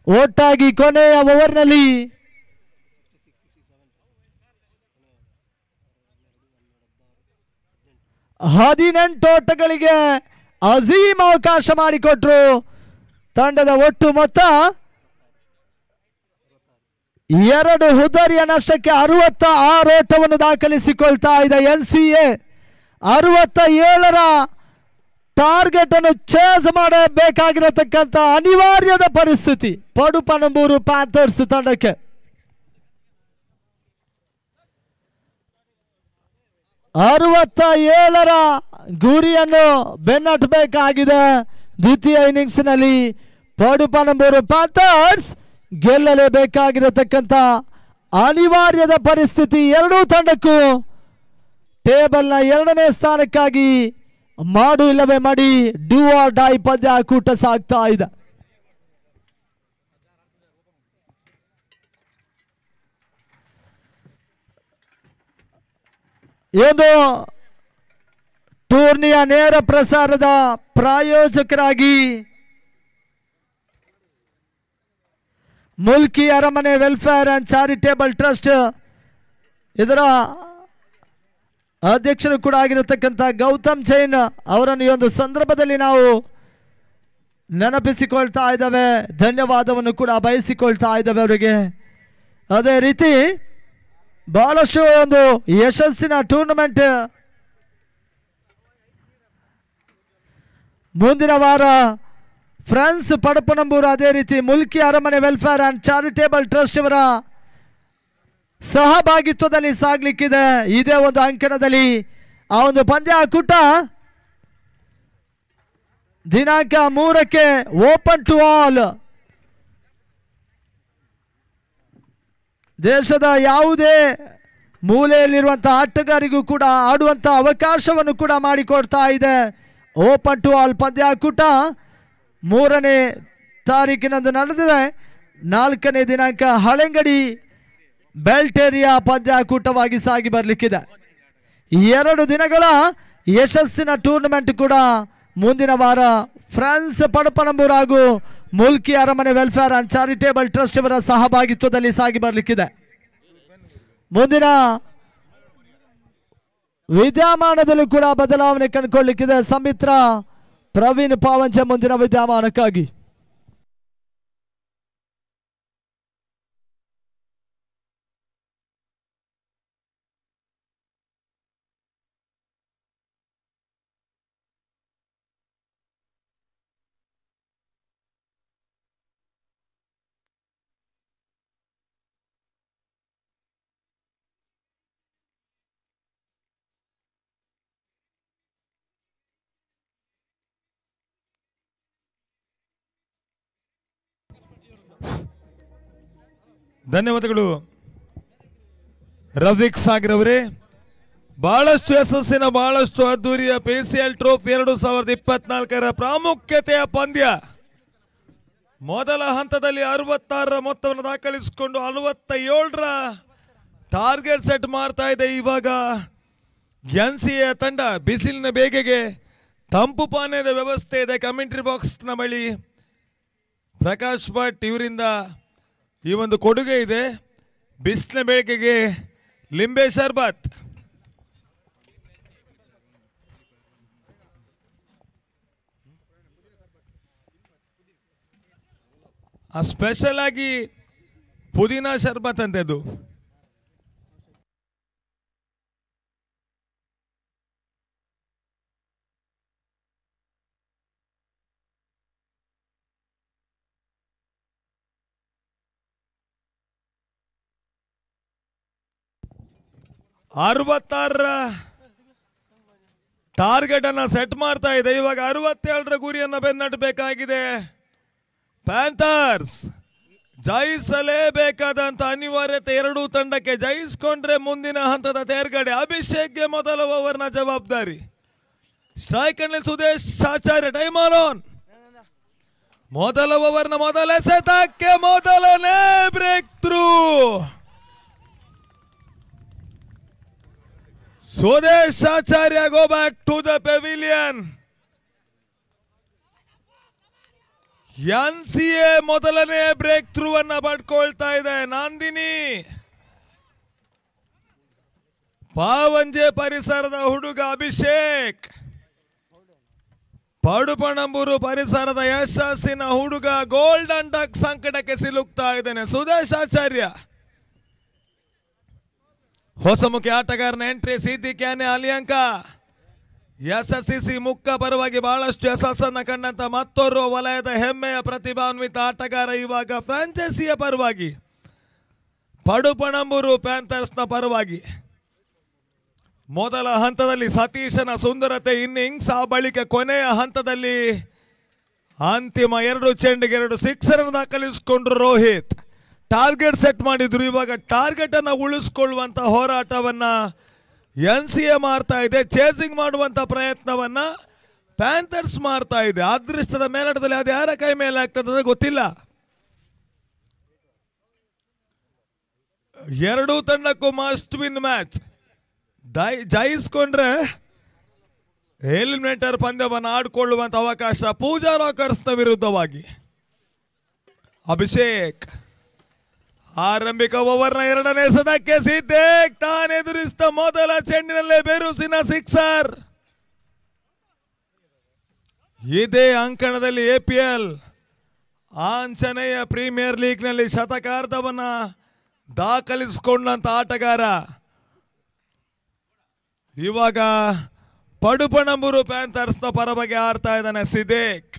ಒಟ್ಟಾಗಿ ಕೊನೆಯ ಓವರ್ನಲ್ಲಿ 18 ಓಟಗಳಿಗೆ ಅಜೀಮ್ ಅವಕಾಶ ಮಾಡಿಕೊಟ್ರು. ತಂಡದ ಒಟ್ಟು ಮೊತ್ತ 2 ಹುದರಿಯ ನಷ್ಟಕ್ಕೆ 66 ಓಟವನ್ನು ದಾಖಲಿಸಿಕೊಳ್ತಾ ಇದೆ. NCA 67ರ ಟಾರ್ಗೆಟ್ ಅನ್ನು ಚೇಸ್ ಮಾಡಬೇಕಾಗಿರತಕ್ಕಂಥ ಅನಿವಾರ್ಯದ ಪರಿಸ್ಥಿತಿ ಪಡುಪನಂಬೂರು ಪ್ಯಾಂಥರ್ಸ್ ತಂಡಕ್ಕೆ. 67ರ ಗುರಿಯನ್ನು ಬೆನ್ನಟ್ಟಬೇಕಾಗಿದೆ. ದ್ವಿತೀಯ ಇನ್ನಿಂಗ್ಸ್ನಲ್ಲಿ ಪಡುಪನಂಬೂರು ಪ್ಯಾಂಥರ್ಸ್ ಗೆಲ್ಲಲೇಬೇಕಾಗಿರತಕ್ಕಂಥ ಅನಿವಾರ್ಯದ ಪರಿಸ್ಥಿತಿ ಎರಡೂ ತಂಡಕ್ಕೂ. ಟೇಬಲ್ನ 2ನೇ ಸ್ಥಾನಕ್ಕಾಗಿ ಮಾಡು ಇಲ್ಲವೇ ಮಾಡಿ ಡೂ ಆರ್ ಡೈ ಪಂದ್ಯಾಕೂಟ ಸಾಗ್ತಾ ಇದೆ. ಒಂದು ಟೂರ್ನಿಯ ನೇರ ಪ್ರಸಾರದ ಪ್ರಾಯೋಜಕರಾಗಿ ಮುಲ್ಕಿ ಅರಮನೆ ವೆಲ್ಫೇರ್ ಅಂಡ್ ಚಾರಿಟೇಬಲ್ ಟ್ರಸ್ಟ್, ಇದರ ಅಧ್ಯಕ್ಷರು ಕೂಡ ಆಗಿರತಕ್ಕಂಥ ಗೌತಮ್ ಜೈನ್ ಅವರನ್ನು ಈ ಒಂದು ಸಂದರ್ಭದಲ್ಲಿ ನಾವು ನೆನಪಿಸಿಕೊಳ್ತಾ ಇದ್ದಾವೆ. ಧನ್ಯವಾದವನ್ನು ಕೂಡ ಬಯಸಿಕೊಳ್ತಾ ಇದ್ದಾವೆ ಅವರಿಗೆ. ಅದೇ ರೀತಿ ಬಹಳಷ್ಟು ಒಂದು ಯಶಸ್ಸಿನ ಟೂರ್ನಮೆಂಟ್ ಮುಂದಿನ ವಾರ ಫ್ರಾನ್ಸ್ ಪಡುಪನಂಬೂರು, ಅದೇ ರೀತಿ ಮುಲ್ಕಿ ಅರಮನೆ ವೆಲ್ಫೇರ್ ಅಂಡ್ ಚಾರಿಟೇಬಲ್ ಟ್ರಸ್ಟ್ ಅವರ ಸಹಭಾಗಿತ್ವದಲ್ಲಿ ಸಾಗ್ಲಿಕ್ಕಿದೆ. ಇದೇ ಒಂದು ಅಂಕಣದಲ್ಲಿ ಆ ಒಂದು ಪಂದ್ಯಾಕೂಟ ದಿನಾಂಕ 3ಕ್ಕೆ ಓಪನ್ ಟು ಆಲ್. ದೇಶದ ಯಾವುದೇ ಮೂಲೆಯಲ್ಲಿರುವಂತಹ ಆಟಗಾರಿಗೂ ಕೂಡ ಆಡುವಂಥ ಅವಕಾಶವನ್ನು ಕೂಡ ಮಾಡಿಕೊಡ್ತಾ ಇದೆ. ಓಪನ್ ಟು ಆಲ್ ಪಂದ್ಯಾಕೂಟ 3ನೇ ತಾರೀಕಿನಂದು ನಡೆದಿದೆ. 4ನೇ ದಿನಾಂಕ ಹಳೆಂಗಡಿ ಬೆಲ್ಟ್ ಏರಿಯಾ ಪಂದ್ಯಾಕೂಟವಾಗಿ ಸಾಗಿ ಬರಲಿಕ್ಕಿದೆ. 2 ದಿನಗಳ ಯಶಸ್ಸಿನ ಟೂರ್ನಮೆಂಟ್ ಕೂಡ ಮುಂದಿನ ವಾರ ಫ್ರಾನ್ಸ್ ಪಡುಪನಂಬೂರು ಹಾಗೂ ಮುಲ್ಕಿ ಅರಮನೆ ವೆಲ್ಫೇರ್ ಅಂಡ್ ಚಾರಿಟೇಬಲ್ ಟ್ರಸ್ಟ್ ಅವರ ಸಹಭಾಗಿತ್ವದಲ್ಲಿ ಸಾಗಿ ಬರಲಿಕ್ಕಿದೆ. ಮುಂದಿನ ವಿದ್ಯಮಾನದಲ್ಲೂ ಕೂಡ ಬದಲಾವಣೆ ಕಂಡುಕೊಳ್ಳಲಿಕ್ಕಿದೆ. ಸಮಿತ್ರ ಪ್ರವೀಣ್ ಪಾವಂಚ ಮುಂದಿನ ವಿದ್ಯಮಾನಕ್ಕಾಗಿ. ಧನ್ಯವಾದಗಳು ರಫೀಕ್ ಸಾಗರ್ ಅವರೇ. ಬಹಳಷ್ಟು ಯಶಸ್ಸಿನ ಬಹಳಷ್ಟು ಅದ್ದೂರಿಯ PCL ಟ್ರೋಫಿ 2024ರ ಪ್ರಾಮುಖ್ಯತೆಯ ಪಂದ್ಯ. ಮೊದಲ ಹಂತದಲ್ಲಿ 66ರ ಮೊತ್ತವನ್ನು ದಾಖಲಿಸಿಕೊಂಡು 67ರ ಟಾರ್ಗೆಟ್ ಸೆಟ್ ಮಾಡ್ತಾ ಇದೆ. ಇವಾಗ NCA ತಂಡ ಬಿಸಿಲಿನ ಬೇಗೆಗೆ ತಂಪು ಪಾನೀಯದ ವ್ಯವಸ್ಥೆ ಇದೆ ಕಮೆಂಟ್ರಿ ಬಾಕ್ಸ್ನ ಬಳಿ. ಪ್ರಕಾಶ್ ಭಟ್ ಇವರಿಂದ ಈ ಒಂದು ಕೊಡುಗೆ ಇದೆ. ಬಿಸಿಲಿನ ಬೆಳಕಿಗೆ ಲಿಂಬೆ ಶರ್ಬತ್. ಸ್ಪೆಷಲ್ ಆಗಿ ಪುದೀನಾ ಶರ್ಬತ್ ಅಂತದ್ದು. ರ ಟಾರ್ಗೆಟ್ ಅನ್ನ ಸೆಟ್ ಮಾಡ್ತಾ ಇದೆ. ಇವಾಗ 67ರ ಗುರಿಯನ್ನು ಬೆನ್ನಟ್ಟಬೇಕಾಗಿದೆ. ಪ್ಯಾಂಥರ್ಸ್ ಜಯಿಸಲೇಬೇಕಾದಂತ ಅನಿವಾರ್ಯತೆ ಎರಡೂ ತಂಡಕ್ಕೆ. ಜಯಿಸಿಕೊಂಡ್ರೆ ಮುಂದಿನ ಹಂತದ ತೇರ್ಗಡೆ. ಅಭಿಷೇಕ್ಗೆ ಮೊದಲ ಓವರ್ನ ಜವಾಬ್ದಾರಿ. ಸ್ಟ್ರೈಕ್ ನಲ್ಲಿ ಸುದೇಶ್ ಆಚಾರ್ಯ. Time on. ಮೊದಲ ಓವರ್ನ ಮೊದಲ ಎಸೆತಕ್ಕೆ ಮೊದಲನೇ breakthrough. Sudesh Acharya go back to the pavilion. NCA ಮೊದಲನೇ ಬ್ರೇಕ್ ಥ್ರೂ ಅನ್ನ ಪಡ್ಕೊಳ್ತಾ ಇದೆ. ನಂದಿನಿ ಪಾವಂಜೆ ಪರಿಸರದ ಹುಡುಗ ಅಭಿಷೇಕ್, ಪಡುಪಣಂಬೂರು ಪರಿಸರದ ಯಶಸ್ಸಿನ ಹುಡುಗ ಗೋಲ್ಡನ್ ಡಕ್ ಸಂಕಟಕ್ಕೆ ಸಿಲುಕ್ತಾ ಇದ್ದಾನೆ. ಸುದೇಶ್ ಆಚಾರ್ಯ ಹೊಸ ಮುಖ್ಯ ಆಟಗಾರನ ಎಂಟ್ರಿ. ಸಿದ್ದಿ ಕ್ಯಾನೆ ಅಲಿಯಂಕ SSCC ಮುಕ್ಕ ಪರವಾಗಿ ಬಹಳಷ್ಟು ಯಶಸ್ಸನ್ನ ಕಂಡಂತ ಮತ್ತೋರ್ವ ವಲಯದ ಹೆಮ್ಮೆಯ ಪ್ರತಿಭಾನ್ವಿತ ಆಟಗಾರ ಇವಾಗ ಫ್ರಾಂಚೈಸಿಯ ಪರವಾಗಿ ಪಡುಪಣಂಬೂರು ಪ್ಯಾಂಥರ್ಸ್ನ ಪರವಾಗಿ. ಮೊದಲ ಹಂತದಲ್ಲಿ ಸತೀಶನ ಸುಂದರತೆ ಇನ್ನಿಂಗ್ಸ್. ಆ ಬಳಿಕ ಕೊನೆಯ ಹಂತದಲ್ಲಿ ಅಂತಿಮ 2 ಚೆಂಡಿಗೆ 2 ಸಿಕ್ಸರ್ ಅನ್ನು ದಾಖಲಿಸಿಕೊಂಡ್ರು ರೋಹಿತ್. ಟಾರ್ಗೆಟ್ ಸೆಟ್ ಮಾಡಿದ್ರು. ಇವಾಗ ಟಾರ್ಗೆಟ್ ಅನ್ನ ಉಳಿಸ್ಕೊಳ್ಳುವಂತ ಹೋರಾಟವನ್ನ NCA ಮಾಡ್ತಾ ಇದೆ. ಚೇಸಿಂಗ್ ಮಾಡುವಂತ ಪ್ರಯತ್ನವನ್ನ ಪ್ಯಾಂಥರ್ಸ್ ಮಾಡ್ತಾ ಇದೆ. ಅದೃಷ್ಟದ ಮೇಲಾಟದಲ್ಲಿ ಅದು ಯಾರ ಕೈ ಮೇಲೆ ಆಗ್ತದೆ ಗೊತ್ತಿಲ್ಲ. ಎರಡೂ ತಂಡಕ್ಕೂ ಮಸ್ಟ್ ವಿನ್ ಮ್ಯಾಚ್. ಜಯಿಸ್ಕೊಂಡ್ರೆ ಎಲಿಮಿನೇಟರ್ ಪಂದ್ಯವನ್ನು ಆಡಿಕೊಳ್ಳುವಂತ ಅವಕಾಶ ಪೂಜಾ ರಾಕರ್ಸ್ನ ವಿರುದ್ಧವಾಗಿ. ಅಭಿಷೇಕ್ ಆರಂಭಿಕ ಓವರ್ನ 2ನೇ ಎಸೆತಕ್ಕೆ ಸಿದ್ದೇಕ್ ತಾನೆದುರಿಸಿದ ಮೊದಲ ಚೆಂಡಿನಲ್ಲೇ ಬೆರುಸಿನ ಸಿಕ್ಸರ್. ಇದೇ ಅಂಕಣದಲ್ಲಿ APL ಆಂಜನೇಯ ಪ್ರೀಮಿಯರ್ ಲೀಗ್ ನಲ್ಲಿ ಶತಕಾರ್ಧವನ್ನ ದಾಖಲಿಸಿಕೊಂಡಂತ ಆಟಗಾರ ಇವಾಗ ಪಡುಪಣಂಬೂರು ಪ್ಯಾಂಥರ್ಸ್ನ ಪರವಾಗಿ ಆಡ್ತಾ ಇದ್ದಾನೆ ಸಿದ್ದೇಕ್.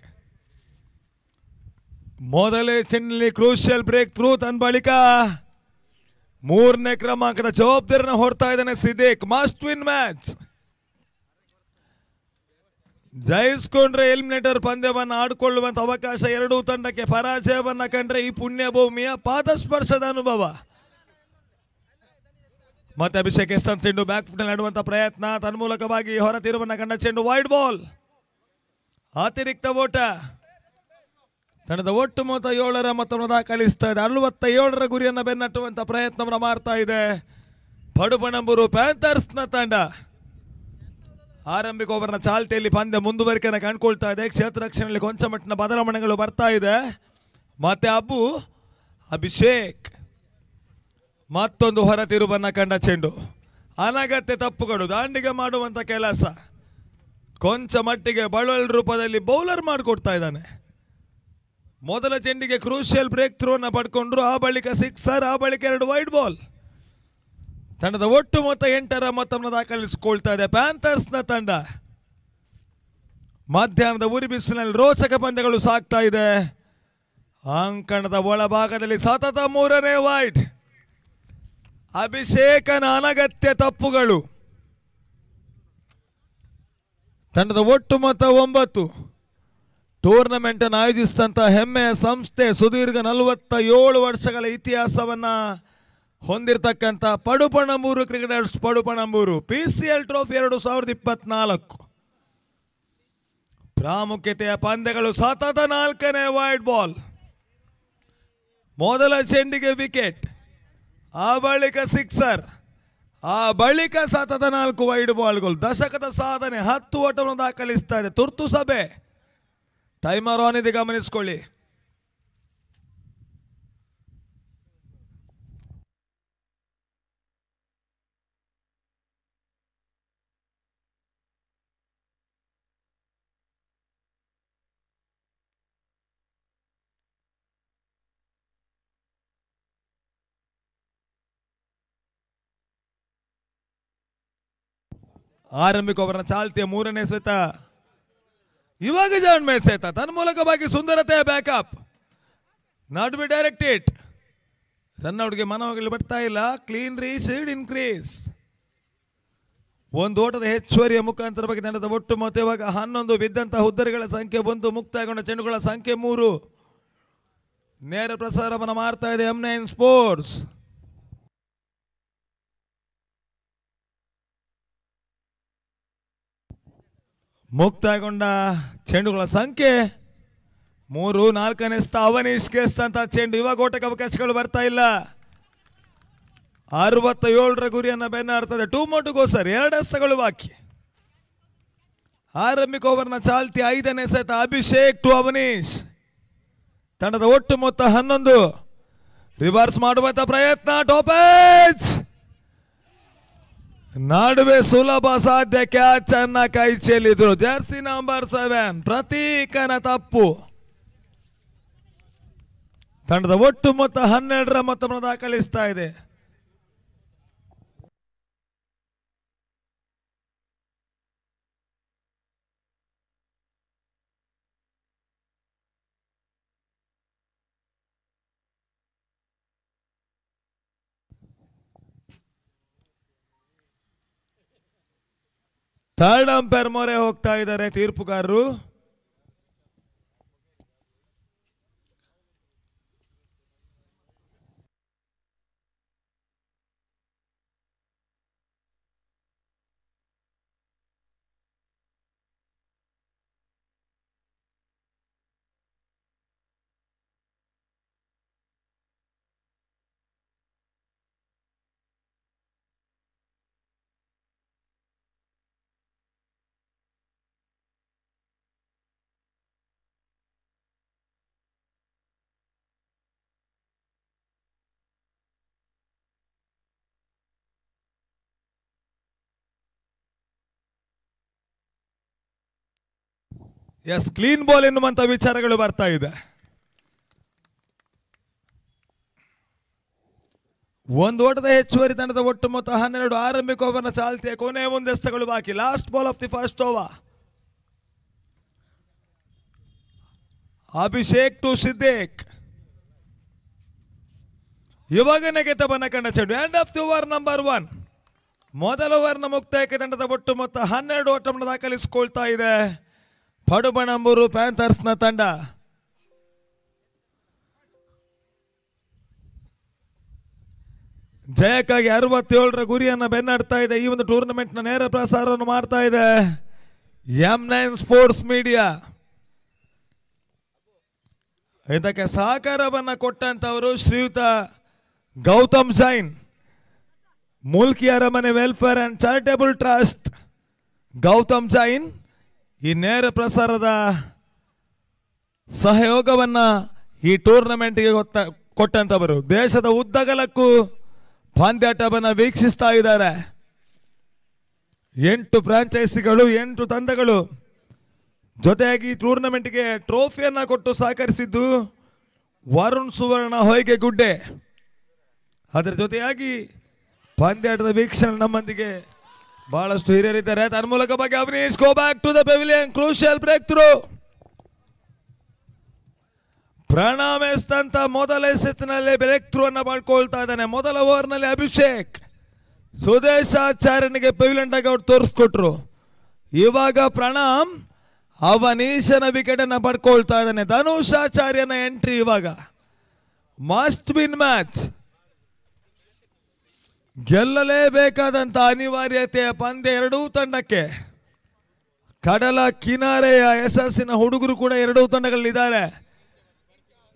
ಮೊದಲೇ ಚೆಂಡಿನಲ್ಲಿ ಕ್ರೂಷಿಯಲ್ ಬ್ರೇಕ್ ಥ್ರೂ ತನ್ನ ಬಳಿಕ 3ನೇ ಕ್ರಮಾಂಕದ ಜವಾಬ್ದಾರಿನ ಹೊಡ್ತಾ ಇದ್ದಾನೆ ಸಿದ್ದೇಕ್. Must win match. ಜಯಿಸ್ಕೊಂಡ್ರೆ ಎಲಿಮಿನೇಟರ್ ಪಂದ್ಯವನ್ನು ಆಡಿಕೊಳ್ಳುವಂತ ಅವಕಾಶ ಎರಡೂ ತಂಡಕ್ಕೆ. ಪರಾಜಯವನ್ನ ಕಂಡ್ರೆ ಈ ಪುಣ್ಯ ಭೂಮಿಯ ಪಾದಸ್ಪರ್ಶದ ಅನುಭವ. ಮತ್ತೆ ಅಭಿಷೇಕ್ ಎಸ್ತನ್ ಚೆಂಡು ಬ್ಯಾಕ್ ಫುಟ್ ನಲ್ಲಿ ಆಡುವಂತ ಪ್ರಯತ್ನ. ತನ್ಮೂಲಕವಾಗಿ ಹೊರ ತೀರವನ್ನ ಕಂಡ ಚೆಂಡು ವೈಡ್ ಬಾಲ್. ಅತಿರಿಕ್ತ ಓಟ. ತಂಡದ ಒಟ್ಟು ಮೊತ್ತ 7ರ ಮೊತ್ತವನ್ನು ದಾಖಲಿಸ್ತಾ ಇದೆ. 67ರ ಗುರಿಯನ್ನು ಬೆನ್ನಟ್ಟುವಂತ ಪ್ರಯತ್ನವನ್ನು ಮಾಡ್ತಾ ಇದೆ ಪಡುಪಣಂಬೂರು ಪ್ಯಾಂಥರ್ಸ್ನ ತಂಡ. ಆರಂಭಿಕ ಓವರ್ನ ಚಾಲ್ತಿಯಲ್ಲಿ ಪಂದ್ಯ ಮುಂದುವರಿಕೆಯನ್ನು ಕಂಡುಕೊಳ್ತಾ ಇದೆ. ಕ್ಷೇತ್ರ ರಕ್ಷಣೆಯಲ್ಲಿ ಕೊಂಚ ಮಟ್ಟಿನ ಬದಲಾವಣೆಗಳು ಬರ್ತಾ ಇದೆ. ಮತ್ತೆ ಅಭಿಷೇಕ್ ಮತ್ತೊಂದು ಹೊರ ತಿರುವನ್ನ ಕಂಡ ಚೆಂಡು. ಅನಗತ್ಯ ತಪ್ಪುಗಳು, ದಾಂಡಿಗೆ ಮಾಡುವಂಥ ಕೆಲಸ, ಕೊಂಚ ಮಟ್ಟಿಗೆ ಬಳುವಲ್ ರೂಪದಲ್ಲಿ ಬೌಲರ್ ಮಾಡಿಕೊಡ್ತಾ ಇದ್ದಾನೆ. ಮೊದಲ ಚೆಂಡಿಗೆ ಕ್ರೂಷಿಯಲ್ ಬ್ರೇಕ್ ಥ್ರೋನ ಪಡ್ಕೊಂಡ್ರು, ಆ ಬಳಿಕ ಸಿಕ್ಸರ್, ಆ ಬಳಿಕ 2 ವೈಡ್ ಬಾಲ್. ತಂಡದ ಒಟ್ಟು ಮೊತ್ತ 8ರ ಮೊತ್ತವನ್ನು ದಾಖಲಿಸಿಕೊಳ್ತಾ ಇದೆ ಪ್ಯಾಂಥರ್ಸ್ನ ತಂಡ. ಮಧ್ಯಾಹ್ನದ ಉರಿ ಬಿಸಿಲಿನಲ್ಲಿ ರೋಚಕ ಪಂದ್ಯಗಳು ಸಾಗ್ತಾ ಇದೆ. ಅಂಕಣದ ಒಳಭಾಗದಲ್ಲಿ ಸತತ 3ನೇ ವೈಡ್. ಅಭಿಷೇಕನ ಅನಗತ್ಯ ತಪ್ಪುಗಳು. ತಂಡದ ಒಟ್ಟು ಮೊತ್ತ 9. ಟೂರ್ನಮೆಂಟ್ ಅನ್ನು ಆಯೋಜಿಸಿದಂಥ ಹೆಮ್ಮೆಯ ಸಂಸ್ಥೆ, ಸುದೀರ್ಘ 47 ವರ್ಷಗಳ ಇತಿಹಾಸವನ್ನ ಹೊಂದಿರತಕ್ಕಂಥ Padupanambur cricketers Padupanambur PCL trophy 2024 ಪ್ರಾಮುಖ್ಯತೆಯ ಪಂದ್ಯಗಳು. ಸತತ 4ನೇ ವೈಡ್ ಬಾಲ್. ಮೊದಲ ಚೆಂಡಿಗೆ ವಿಕೆಟ್, ಆ ಬಳಿಕ ಸಿಕ್ಸರ್, ಆ ಬಳಿಕ ಸತತ 4 ವೈಡ್ ಬಾಲ್ಗಳು. ದಶಕದ ಸಾಧನೆ, 10 ಓಟವನ್ನು ದಾಖಲಿಸ್ತಾ ಇದೆ. ತುರ್ತು ಸಭೆ, ಟೈಮರ್ ಆನ್ ಇದೆ, ಗಮನಿಸಿಕೊಳ್ಳಿ. ಆರಂಭಿಕ ಓವರ್ನ ಚಾಲ್ತಿಯ 3ನೇ ಎಸೆತ. ಇವಾಗ ಜಾನ್ ಎಸೆತ ತನ್ಮೂಲಕವಾಗಿ ಸುಂದರತೆಯ ಬ್ಯಾಕಪ್. Not be directed. ರನ್ಔಟ್ಗೆ ಮನವೊಗಲು ಬರ್ತಾ ಇಲ್ಲ. Clean reach, in crease. ಒಂದು ಓಟದ ಹೆಚ್ಚುವರಿಯ ಮುಖಾಂತರ ಬಗ್ಗೆ ತಂಡದ ಒಟ್ಟು ಮೊತ್ತ ಇವಾಗ 11. ಬಿದ್ದಂತಹ ಉದ್ದರಿಗಳ ಸಂಖ್ಯೆ 1, ಮುಕ್ತಾಯಗೊಂಡ ಚೆಂಡುಗಳ ಸಂಖ್ಯೆ 3. ನೇರ ಪ್ರಸಾರವನ್ನು ಮಾಡ್ತಾ ಇದೆ M9 ಸ್ಪೋರ್ಟ್ಸ್. ಮುಕ್ತಾಯಗೊಂಡ ಚೆಂಡುಗಳ ಸಂಖ್ಯೆ 3. 4ನೇ ಅವನೀಶ್ಗೆ ಎಸ್ತಂತ ಚೆಂಡು. ಇವಾಗ ಓಟಕ್ಕೆ ಅವಕಾಶಗಳು ಬರ್ತಾ ಇಲ್ಲ. 67ರ ಗುರಿಯನ್ನು ಬೆನ್ನಾಡ್ತದೆ. 2 more to go ಸರ್. 2 ಎಸೆತಗಳು ಬಾಕಿ. ಆರಂಭಿಕ ಓವರ್ನ ಚಾಲ್ತಿ 5ನೇ ಎಸೆತ. ಅಭಿಷೇಕ್ ಟು ಅವನೀಶ್. ತಂಡದ ಒಟ್ಟು ಮೊತ್ತ 11. ರಿವರ್ಸ್ ಮಾಡುವಂತ ಪ್ರಯತ್ನ. ಟಾಪ್ ಎಡ್ಜ್ ನಡುವೆ ಸುಲಭ ಸಾಧ್ಯ. ಕ್ಯಾಚ್ ಅನ್ನ ಕೈ ಚೆಲ್ಲಿದ್ರು. ಜರ್ಸಿ ನಂಬರ್ 7 ಪ್ರತೀಕನ ತಪ್ಪು. ತಂಡದ ಒಟ್ಟು ಮೊತ್ತ 12ರ ಮೊತ್ತವನ್ನು ದಾಖಲಿಸ್ತಾ ಇದೆ. ಥರ್ಡ್ ಅಂಪೈರ್ ಮೊರೆ ಹೋಗ್ತಾ ಇದ್ದಾರೆ ತೀರ್ಪುಗಾರರು. ಎಸ್, ಕ್ಲೀನ್ ಬಾಲ್ ಎನ್ನುವಂತ ವಿಚಾರಗಳು ಬರ್ತಾ ಇದೆ. ಒಂದು ಓಟದ ಹೆಚ್ಚುವರಿ. ತಂಡದ ಒಟ್ಟು ಮೊತ್ತ 12. ಆರಂಭಿಕ ಓವರ್ನ ಚಾಲ್ತಿಯ ಕೊನೆ 1 ಎಸೆತಗಳು ಬಾಕಿ. Last ball of the first over. Abhishek to Siddiq. ಇವಾಗ ನೆಗೆತವನ್ನ ಕಂಡ ಚೆಂಡು. End of the over number 1. ಮೊದಲ ಓವರ್ನ ಮುಕ್ತಾಯಕ್ಕೆ ತಂಡದ ಒಟ್ಟು ಮೊತ್ತ 12 ಓಟವನ್ನು ದಾಖಲಿಸಿಕೊಳ್ತಾ ಇದೆ ಪಡುಪಣಂಬೂರು ಪ್ಯಾಂಥರ್ಸ್ನ ತಂಡ. ಜಯಕ್ಕಾಗಿ 67ರ ಗುರಿಯನ್ನು ಬೆನ್ನಡ್ತಾ ಇದೆ. ಈ ಒಂದು ಟೂರ್ನಮೆಂಟ್ನ ನೇರ ಪ್ರಸಾರವನ್ನು ಮಾಡ್ತಾ ಇದೆ M9 ಸ್ಪೋರ್ಟ್ಸ್ ಮೀಡಿಯಾ. ಇದಕ್ಕೆ ಸಹಕಾರವನ್ನು ಕೊಟ್ಟಂತವರು ಶ್ರೀಯುತ ಗೌತಮ್ ಜೈನ್, ಮುಲ್ಕಿ ಅರಮನೆ welfare and charitable trust. Gautam Jain ಈ ನೇರ ಪ್ರಸಾರದ ಸಹಯೋಗವನ್ನ ಈ ಟೂರ್ನಮೆಂಟ್ಗೆ ಕೊಟ್ಟಂತವರು. ದೇಶದ ಉದ್ದಗಲಕ್ಕೂ ಪಂದ್ಯಾಟವನ್ನು ವೀಕ್ಷಿಸ್ತಾ ಇದ್ದಾರೆ. 8 ಫ್ರಾಂಚೈಸಿಗಳು 8 ತಂಡಗಳು ಜೊತೆಯಾಗಿ ಟೂರ್ನಮೆಂಟ್ಗೆ ಟ್ರೋಫಿಯನ್ನು ಕೊಟ್ಟು ಸಹಕರಿಸಿದ್ದು ವರುಣ್ ಸುವರ್ಣ ಹೊಯ್ಗೆಗುಡ್ಡೆ. ಅದರ ಜೊತೆಯಾಗಿ ಪಂದ್ಯಾಟದ ವೀಕ್ಷಣೆ ನಮ್ಮೊಂದಿಗೆ ಬಹಳಷ್ಟು ಹಿರಿಯರಿದ್ದಾರೆ. ತನ್ಮೂಲಕ ಬಗ್ಗೆ Avanish go back to the pavilion, crucial breakthrough. Pranam ಎಸ್ತಂತ ಮೊದಲ ಎಸೆತ್ತಿನಲ್ಲಿ ಬ್ರೇಕ್ ಥ್ರೂ ಅನ್ನು ಮಾಡ್ಕೊಳ್ತಾ ಇದ್ದಾನೆ. ಮೊದಲ ಓವರ್ನಲ್ಲಿ ಅಭಿಷೇಕ್ ಸುದೇಶಾಚಾರ್ಯನಿಗೆ ಪೆವಿಲಿಯನ್ ಡಗ್ ಔಟ್ ತೋರಿಸ್ಕೊಟ್ರು. ಇವಾಗ ಪ್ರಣಾಮ್ ಅವನೀಶನ ವಿಕೆಟ್ ಅನ್ನು ಪಡ್ಕೊಳ್ತಾ ಇದ್ದಾನೆ. ಧನುಷ್ ಆಚಾರ್ಯನ ಎಂಟ್ರಿ ಇವಾಗ. ಮಸ್ಟ್ ವಿನ್ ಮ್ಯಾಚ್, ಗೆಲ್ಲಲೇಬೇಕಾದಂತ ಅನಿವಾರ್ಯತೆಯ ಪಂದ್ಯ ಎರಡೂ ತಂಡಕ್ಕೆ. ಕಡಲ ಕಿನಾರೆಯ ಯಶಸ್ಸಿನ ಹುಡುಗರು ಕೂಡ ಎರಡೂ ತಂಡಗಳಲ್ಲಿದ್ದಾರೆ.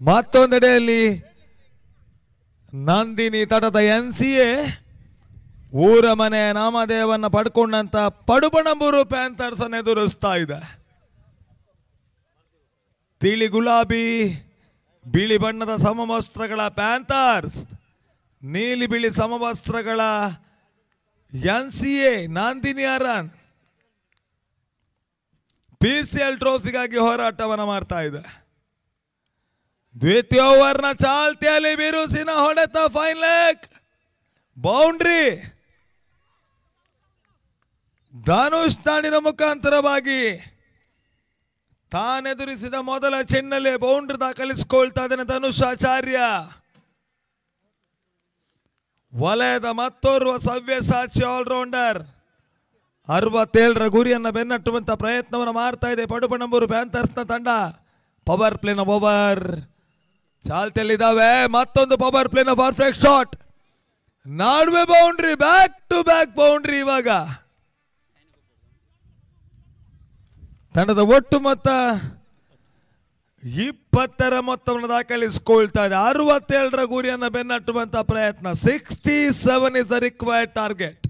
ಮತ್ತೊಂದೆಡೆಯಲ್ಲಿ ನಂದಿನಿ ತಟದ NCA ಊರ ಮನೆಯ ನಾಮದೇವನ್ನ ಪಡ್ಕೊಂಡಂತ ಪಡುಬಣಂಬೂರು ಪ್ಯಾಂಥರ್ಸ್ ಅನ್ನು ಎದುರಿಸ್ತಾ ಇದೆ. ತಿಳಿ ಗುಲಾಬಿ ಬಿಳಿ ಬಣ್ಣದ ಸಮವಸ್ತ್ರಗಳ ಪ್ಯಾಂಥರ್ಸ್, ನೀಲಿ ಬಿಳಿ ಸಮವಸ್ತ್ರಗಳ NCA ನಂದಿನಿ ಅರನ್ PCL ಟ್ರೋಫಿಗಾಗಿ ಹೋರಾಟವನ್ನು ಮಾಡ್ತಾ ಇದೆ. ದ್ವಿತೀಯ ಓವರ್ನ ಚಾಲ್ತಿಯಲ್ಲಿ ಬಿರುಸಿನ ಹೊಡೆತ, ಫೈನ್ ಲೆಗ್ ಬೌಂಡ್ರಿ. ಧನುಷ್ ನಾಡಿನ ಮುಖಾಂತರವಾಗಿ ತಾನೆದುರಿಸಿದ ಮೊದಲ ಚೆಂಡಲ್ಲೇ ಬೌಂಡ್ರಿ ದಾಖಲಿಸಿಕೊಳ್ತಾ ಇದ್ದಾನೆ ಧನುಷ್ ಆಚಾರ್ಯ. ವಲಯದ ಮತ್ತೋರ್ವ ಸವ್ಯಸಾಚಿ ಆಲ್ರೌಂಡರ್ 67ರ ಗುರಿಯನ್ನು ಬೆನ್ನಟ್ಟುವಂತ ಪ್ರಯತ್ನವನ್ನು ಮಾಡ್ತಾ ಇದೆ ಪಡುಬಣಂಬೂರು ಪ್ಯಾಂಥರ್ಸ್ನ ತಂಡ. ಪವರ್ ಪ್ಲೇನ ಓವರ್ ಚಾಲ್ತಿಯಲ್ಲಿದ್ದಾವೆ. ಮತ್ತೊಂದು ಪವರ್ ಪ್ಲೇನ ಪರ್ಫೆಕ್ಟ್ ಶಾಟ್, ನಾಡುವೆ boundary, back to back boundary. ಇವಾಗ ತಂಡದ ಒಟ್ಟು ಮೊತ್ತ 20ರ ಮೊತ್ತವನ್ನು ದಾಖಲಿಸಿಕೊಳ್ತಾ ಇದೆ. 67ರ ಗುರಿಯನ್ನು ಬೆನ್ನಟ್ಟುವಂತ ಪ್ರಯತ್ನ. 67 is the required target.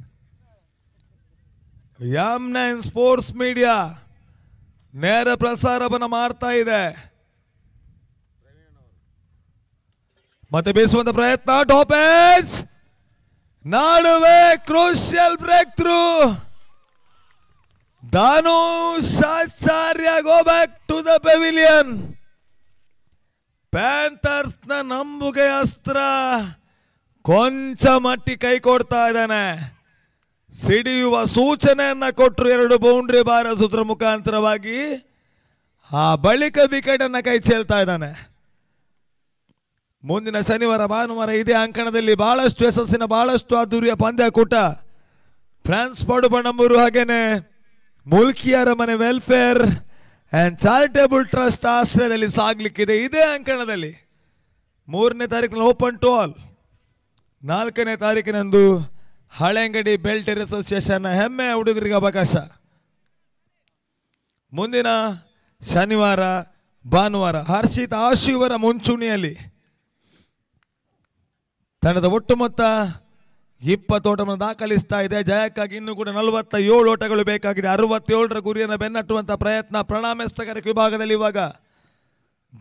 M9 sports media ನೇರ ಪ್ರಸಾರವನ್ನು ಮಾಡ್ತಾ ಇದೆ. ಮತ್ತೆ ಬೀಸುವಂತ ಪ್ರಯತ್ನ, ಟಾಪ್ ಎಡ್ಜ್, ನಾಡುವೆ, crucial breakthrough. Dhanush Acharya go back to the pavilion. ಪ್ಯಾಂಥರ್ಸ್ನ ನಂಬುಗೆ ಅಸ್ತ್ರ ಕೊಂಚ ಮಟ್ಟಿ ಕೈ ಕೊಡ್ತಾ ಇದ್ದಾನೆ. ಸಿಡಿಯುವ ಸೂಚನೆಯನ್ನ ಕೊಟ್ಟರು 2 ಬೌಂಡ್ರಿ ಬಾರಿಸುವುದರ ಮುಖಾಂತರವಾಗಿ. ಆ ಬಳಿಕ ವಿಕೆಟ್ ಅನ್ನ ಕೈ ಚೆಲ್ತಾ ಇದ್ದಾನೆ. ಮುಂದಿನ ಶನಿವಾರ ಭಾನುವಾರ ಇದೇ ಅಂಕಣದಲ್ಲಿ ಬಹಳಷ್ಟು ಯಶಸ್ಸಿನ ಬಹಳಷ್ಟು ಅದ್ದೂರಿಯ ಪಂದ್ಯಾಕೂಟ ಫ್ರಾನ್ಸ್ ಪಡುಬಣಂಬೂರು ಹಾಗೇನೆ ಮುಲ್ಕಿಯರ ಮನೆ ವೆಲ್ಫೇರ್ ಅಂಡ್ ಚಾರಿಟೇಬಲ್ ಟ್ರಸ್ಟ್ ಆಶ್ರಯದಲ್ಲಿ ಸಾಗ್ಲಿಕ್ಕಿದೆ. ಇದೇ ಅಂಕಣದಲ್ಲಿ 3ನೇ ತಾರೀಕಿನ ಓಪನ್ ಟು ಆಲ್, 4ನೇ ತಾರೀಕಿನಂದು ಹಳೆಂಗಡಿ ಬೆಲ್ಟರ್ ಅಸೋಸಿಯೇಷನ್ ಹೆಮ್ಮೆ ಹುಡುಗರಿಗೆ ಅವಕಾಶ. ಮುಂದಿನ ಶನಿವಾರ ಭಾನುವಾರ ಹರ್ಷಿತ್ ಆಶುವರ ಮುಂಚೂಣಿಯಲ್ಲಿ ತಂಡದ ಒಟ್ಟು ಮೊತ್ತ 20 ಓಟವನ್ನು ದಾಖಲಿಸ್ತಾ ಇದೆ. ಜಯಕ್ಕಾಗಿ ಇನ್ನೂ ಕೂಡ 47 ಓಟಗಳು ಬೇಕಾಗಿದೆ. 67ರ ಗುರಿಯನ್ನು ಬೆನ್ನಟ್ಟುವಂತ ಪ್ರಯತ್ನ ಪ್ರಣಾಮ್ ಎಸ್ತಗಾರಿಕೆ ವಿಭಾಗದಲ್ಲಿ. ಇವಾಗ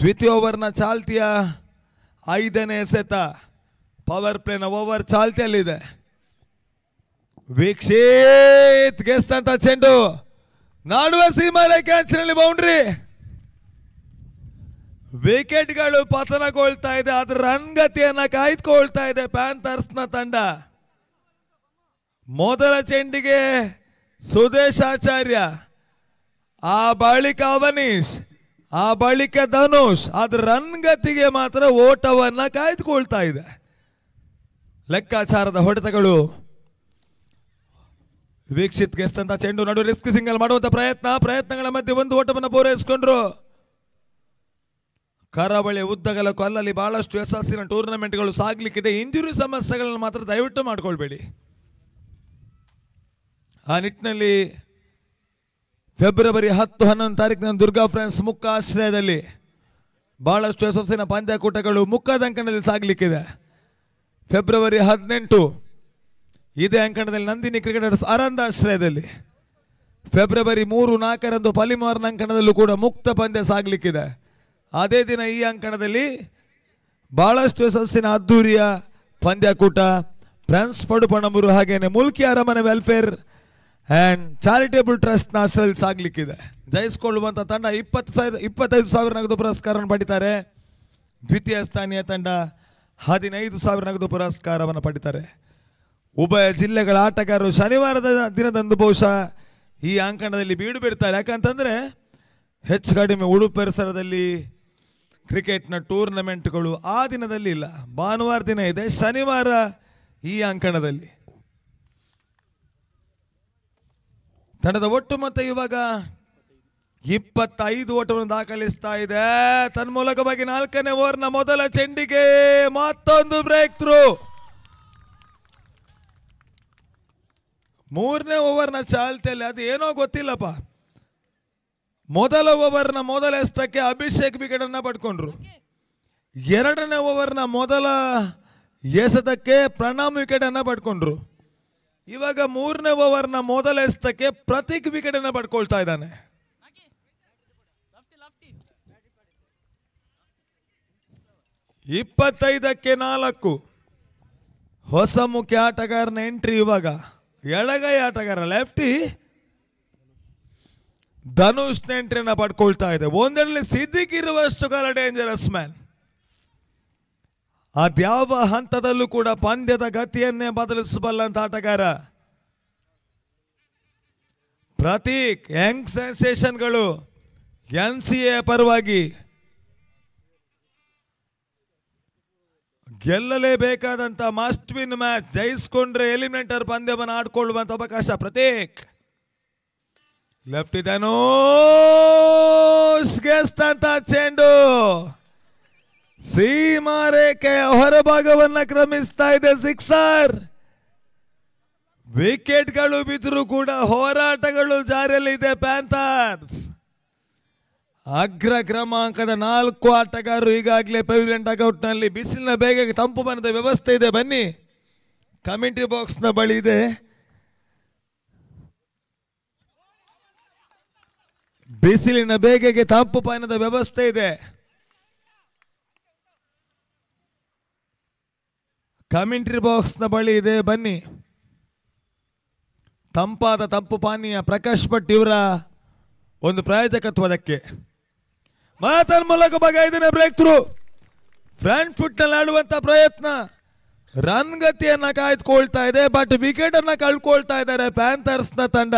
ದ್ವಿತೀಯ ಓವರ್ನ ಚಾಲ್ತಿಯ 5ನೇ ಎಸೆತ, ಪವರ್ ಪ್ಲೇನ ಓವರ್ ಚಾಲ್ತಿಯಲ್ಲಿದೆ. ವೀಕ್ಷಿತ್ ಗೆಸ್ತಂತ ಚೆಂಡು, ನಾಡುವೆ ಸೀಮಾ ರೇಖೆ ಅಂಚಿನಲ್ಲಿ ಬೌಂಡ್ರಿ. ವಿಕೆಟ್ಗಳು ಪತನಗೊಳ್ತಾ ಇದೆ. ಅದರ ರನ್ಗತಿಯನ್ನ ಕಾಯ್ದುಕೊಳ್ತಾ ಇದೆ ಪ್ಯಾಂಥರ್ಸ್ನ ತಂಡ. ಮೊದಲ ಚೆಂಡಿಗೆ ಸುದೇಶಾಚಾರ್ಯ, ಆ ಬಳಿಕ ಅವನೀಶ್, ಆ ಬಳಿಕ ಧನುಷ್. ಅದರ ರನ್ಗತಿಗೆ ಮಾತ್ರ ಓಟವನ್ನ ಕಾಯ್ದುಕೊಳ್ತಾ ಇದೆ. ಲೆಕ್ಕಾಚಾರದ ಹೊಡೆತಗಳು. ವೀಕ್ಷಿತ್ ಗೆಸ್ತಂತ ಚೆಂಡು, ನಡು ರಿಸ್ಕ್ ಸಿಂಗಲ್ ಮಾಡುವಂತ ಪ್ರಯತ್ನಗಳ ಮಧ್ಯೆ ಒಂದು ಓಟವನ್ನು ಪೂರೈಸಿಕೊಂಡ್ರು. ಕರಾವಳಿ ಉದ್ದಗಲಕ್ಕೂ ಅಲ್ಲಲ್ಲಿ ಬಹಳಷ್ಟು ಯಶಸ್ಸಿನ ಟೂರ್ನಮೆಂಟ್ಗಳು ಸಾಗ್ಲಿಕ್ಕಿದೆ. ಇಂಜುರಿ ಸಮಸ್ಯೆಗಳನ್ನು ಮಾತ್ರ ದಯವಿಟ್ಟು ಮಾಡ್ಕೊಳ್ಬೇಡಿ. ಆ ನಿಟ್ಟಿನಲ್ಲಿ ಫೆಬ್ರವರಿ 10-11 ತಾರೀಕಿನ ದುರ್ಗಾ ಫ್ರೆಂಡ್ಸ್ ಮುಕ್ಕ ಆಶ್ರಯದಲ್ಲಿ ಬಹಳಷ್ಟು ಯಶಸ್ಸಿನ ಪಂದ್ಯಾಕೂಟಗಳು ಮುಕ್ಕದ ಅಂಕಣದಲ್ಲಿ ಸಾಗ್ಲಿಕ್ಕಿದೆ. ಫೆಬ್ರವರಿ 18 ಇದೇ ಅಂಕಣದಲ್ಲಿ ನಂದಿನಿ ಕ್ರಿಕೆಟರ್ಸ್ ಅರಂದ ಆಶ್ರಯದಲ್ಲಿ. ಫೆಬ್ರವರಿ 3-4ರಂದು ಪಲಿಮಾರ್ನ ಅಂಕಣದಲ್ಲೂ ಕೂಡ ಮುಕ್ತ ಪಂದ್ಯ ಸಾಗ್ಲಿಕ್ಕಿದೆ. ಅದೇ ದಿನ ಈ ಅಂಕಣದಲ್ಲಿ ಬಹಳಷ್ಟು ಯಶಸ್ಸಿನ ಅದ್ದೂರಿಯ ಪಂದ್ಯಾಕೂಟ ಫ್ರಾನ್ಸ್ ಪಡುಬಣಂಬೂರು ಹಾಗೇನೆ ಮುಲ್ಕಿ ಅರಮನೆ ವೆಲ್ಫೇರ್ ಆ್ಯಂಡ್ ಚಾರಿಟೇಬಲ್ ಟ್ರಸ್ಟ್ನ ಆಶ್ರಯಲ್ಲಿ ಸಾಗಲಿಕ್ಕಿದೆ. ಜಯಿಸಿಕೊಳ್ಳುವಂಥ ತಂಡ 25,000 ನಗದು ಪುರಸ್ಕಾರವನ್ನು ಪಡಿತಾರೆ. ದ್ವಿತೀಯ ಸ್ಥಾನೀಯ ತಂಡ 15,000 ನಗದು ಪುರಸ್ಕಾರವನ್ನು ಪಡಿತಾರೆ. ಉಭಯ ಜಿಲ್ಲೆಗಳ ಆಟಗಾರರು ಶನಿವಾರದ ದಿನದಂದು ಬಹುಶಃ ಈ ಅಂಕಣದಲ್ಲಿ ಬೀಡು ಬಿಡ್ತಾರೆ. ಯಾಕಂತಂದರೆ ಹೆಚ್ಚು ಕಡಿಮೆ ಉಡುಪು ಪರಿಸರದಲ್ಲಿ ಕ್ರಿಕೆಟ್ನ ಟೂರ್ನಮೆಂಟ್ಗಳು ಆ ದಿನದಲ್ಲಿ ಇಲ್ಲ. ಭಾನುವಾರ ದಿನ ಇದೆ, ಶನಿವಾರ ಈ ಅಂಕಣದಲ್ಲಿ. ತಂಡದ ಒಟ್ಟು ಮೊತ್ತ ಇವಾಗ 25 ಓಟವನ್ನು ದಾಖಲಿಸ್ತಾ ಇದೆ. ತನ್ಮೂಲಕವಾಗಿ 4ನೇ ಓವರ್ನ ಮೊದಲ ಚೆಂಡಿಗೆ ಮತ್ತೊಂದು ಬ್ರೇಕ್ ಥ್ರೂ. 3ನೇ ಓವರ್ನ ಚಾಲ್ತಿಯಲ್ಲಿ ಅದು ಏನೋ ಗೊತ್ತಿಲ್ಲಪ್ಪ. ಮೊದಲ ಓವರ್ನ ಮೊದಲ ಎಸ್ತಕ್ಕೆ ಅಭಿಷೇಕ್ ವಿಕೆಟ್ ಅನ್ನ ಪಡ್ಕೊಂಡ್ರು. 2ನೇ ಓವರ್ನ ಮೊದಲ ಎಸೆತಕ್ಕೆ ಪ್ರಣಾಮ್ ವಿಕೆಟ್ ಅನ್ನ ಪಡ್ಕೊಂಡ್ರು. ಇವಾಗ 3ನೇ ಓವರ್ನ ಮೊದಲ ಎಸೆತಕ್ಕೆ ಪ್ರತೀಕ್ ವಿಕೆಟ್ ಅನ್ನ ಪಡ್ಕೊಳ್ತಾ ಇದ್ದಾನೆ. 25ಕ್ಕೆ 4 ಹೊಸ ಮುಖ್ಯ ಆಟಗಾರನ ಎಂಟ್ರಿ. ಇವಾಗ ಎಡಗೈ ಆಟಗಾರ ಲೆಫ್ಟಿ ಧನುಷ್ ಎಂಟ್ರಿನ ಪಡ್ಕೊಳ್ತಾ ಇದೆ. ಒಂದರಲ್ಲಿ ಸಿದ್ದಿಕ್ ಇರುವಷ್ಟು ಕಾಲ ಡೇಂಜರಸ್ ಮ್ಯಾನ್. ಅದ್ಯಾವ ಹಂತದಲ್ಲೂ ಕೂಡ ಪಂದ್ಯದ ಗತಿಯನ್ನೇ ಬದಲಿಸಬಲ್ಲಂತ ಆಟಗಾರ ಪ್ರತೀಕ್. ಯಂಗ್ ಸೆನ್ಸೇಷನ್ಗಳು NCA ಪರವಾಗಿ ಗೆಲ್ಲಲೇಬೇಕಾದಂತ ಮಸ್ಟ್ ವಿನ್ ಮ್ಯಾಚ್. ಜಯಿಸ್ಕೊಂಡ್ರೆ ಎಲಿಮಿನೇಟರ್ ಪಂದ್ಯವನ್ನು ಆಡ್ಕೊಳ್ಳುವಂತ ಅವಕಾಶ. ಪ್ರತೀಕ್ ಲೆಫ್ಟ್ ಗೆಸ್ತಂತ ಚೆಂಡು ಸೀಮಾ ರೇಖೆಯ ಹೊರಭಾಗವನ್ನ ಕ್ರಮಿಸ್ತಾ ಇದೆ. ಸಿಕ್ಸರ್. ವಿಕೆಟ್ಗಳು ಬಿದ್ದರೂ ಕೂಡ ಹೋರಾಟಗಳು ಜಾರಿಯಲ್ಲಿದೆ ಪ್ಯಾಂಥರ್ಸ್. ಅಗ್ರ ಕ್ರಮಾಂಕದ 4 ಆಟಗಾರರು ಈಗಾಗಲೇ ಪೆವಿಲಿಯನ್ ಡಗೌಟ್ನಲ್ಲಿ. ಬಿಸಿಲಿನ ಬೇಗಕ್ಕೆ ತಂಪು ಪಾನದ ವ್ಯವಸ್ಥೆ ಇದೆ. ಬನ್ನಿ, ಕಮೆಂಟ್ರಿ ಬಾಕ್ಸ್ನ ಬಳಿ ಇದೆ. ಬಿಸಿಲಿನ ಬೇಗೆಗೆ ತಂಪು ಪಾನದ ವ್ಯವಸ್ಥೆ ಇದೆ. ಕಮೆಂಟ್ರಿ ಬಾಕ್ಸ್ನ ಬಳಿ ಇದೆ, ಬನ್ನಿ. ತಂಪಾದ ತಂಪು ಪಾನೀಯ ಪ್ರಕಾಶ್ ಭಟ್ ಇವರ ಒಂದು ಪ್ರಾಯೋಜಕತ್ವದಕ್ಕೆ. ಮೂಲಕ ಭಾಗ 5ನೇ ಬ್ರೇಕ್ ಥ್ರೂ. ಫ್ರಂಟ್ ಫುಟ್ ನಲ್ಲಿ ಆಡುವಂತ ಪ್ರಯತ್ನ ರನ್ ಗತಿಯನ್ನ ಕಾಯ್ದುಕೊಳ್ತಾ ಇದೆ. ಬಟ್ ವಿಕೆಟ್ ಅನ್ನ ಕಳ್ಕೊಳ್ತಾ ಇದ್ದಾರೆ ಪ್ಯಾಂಥರ್ಸ್ ನ ತಂಡ.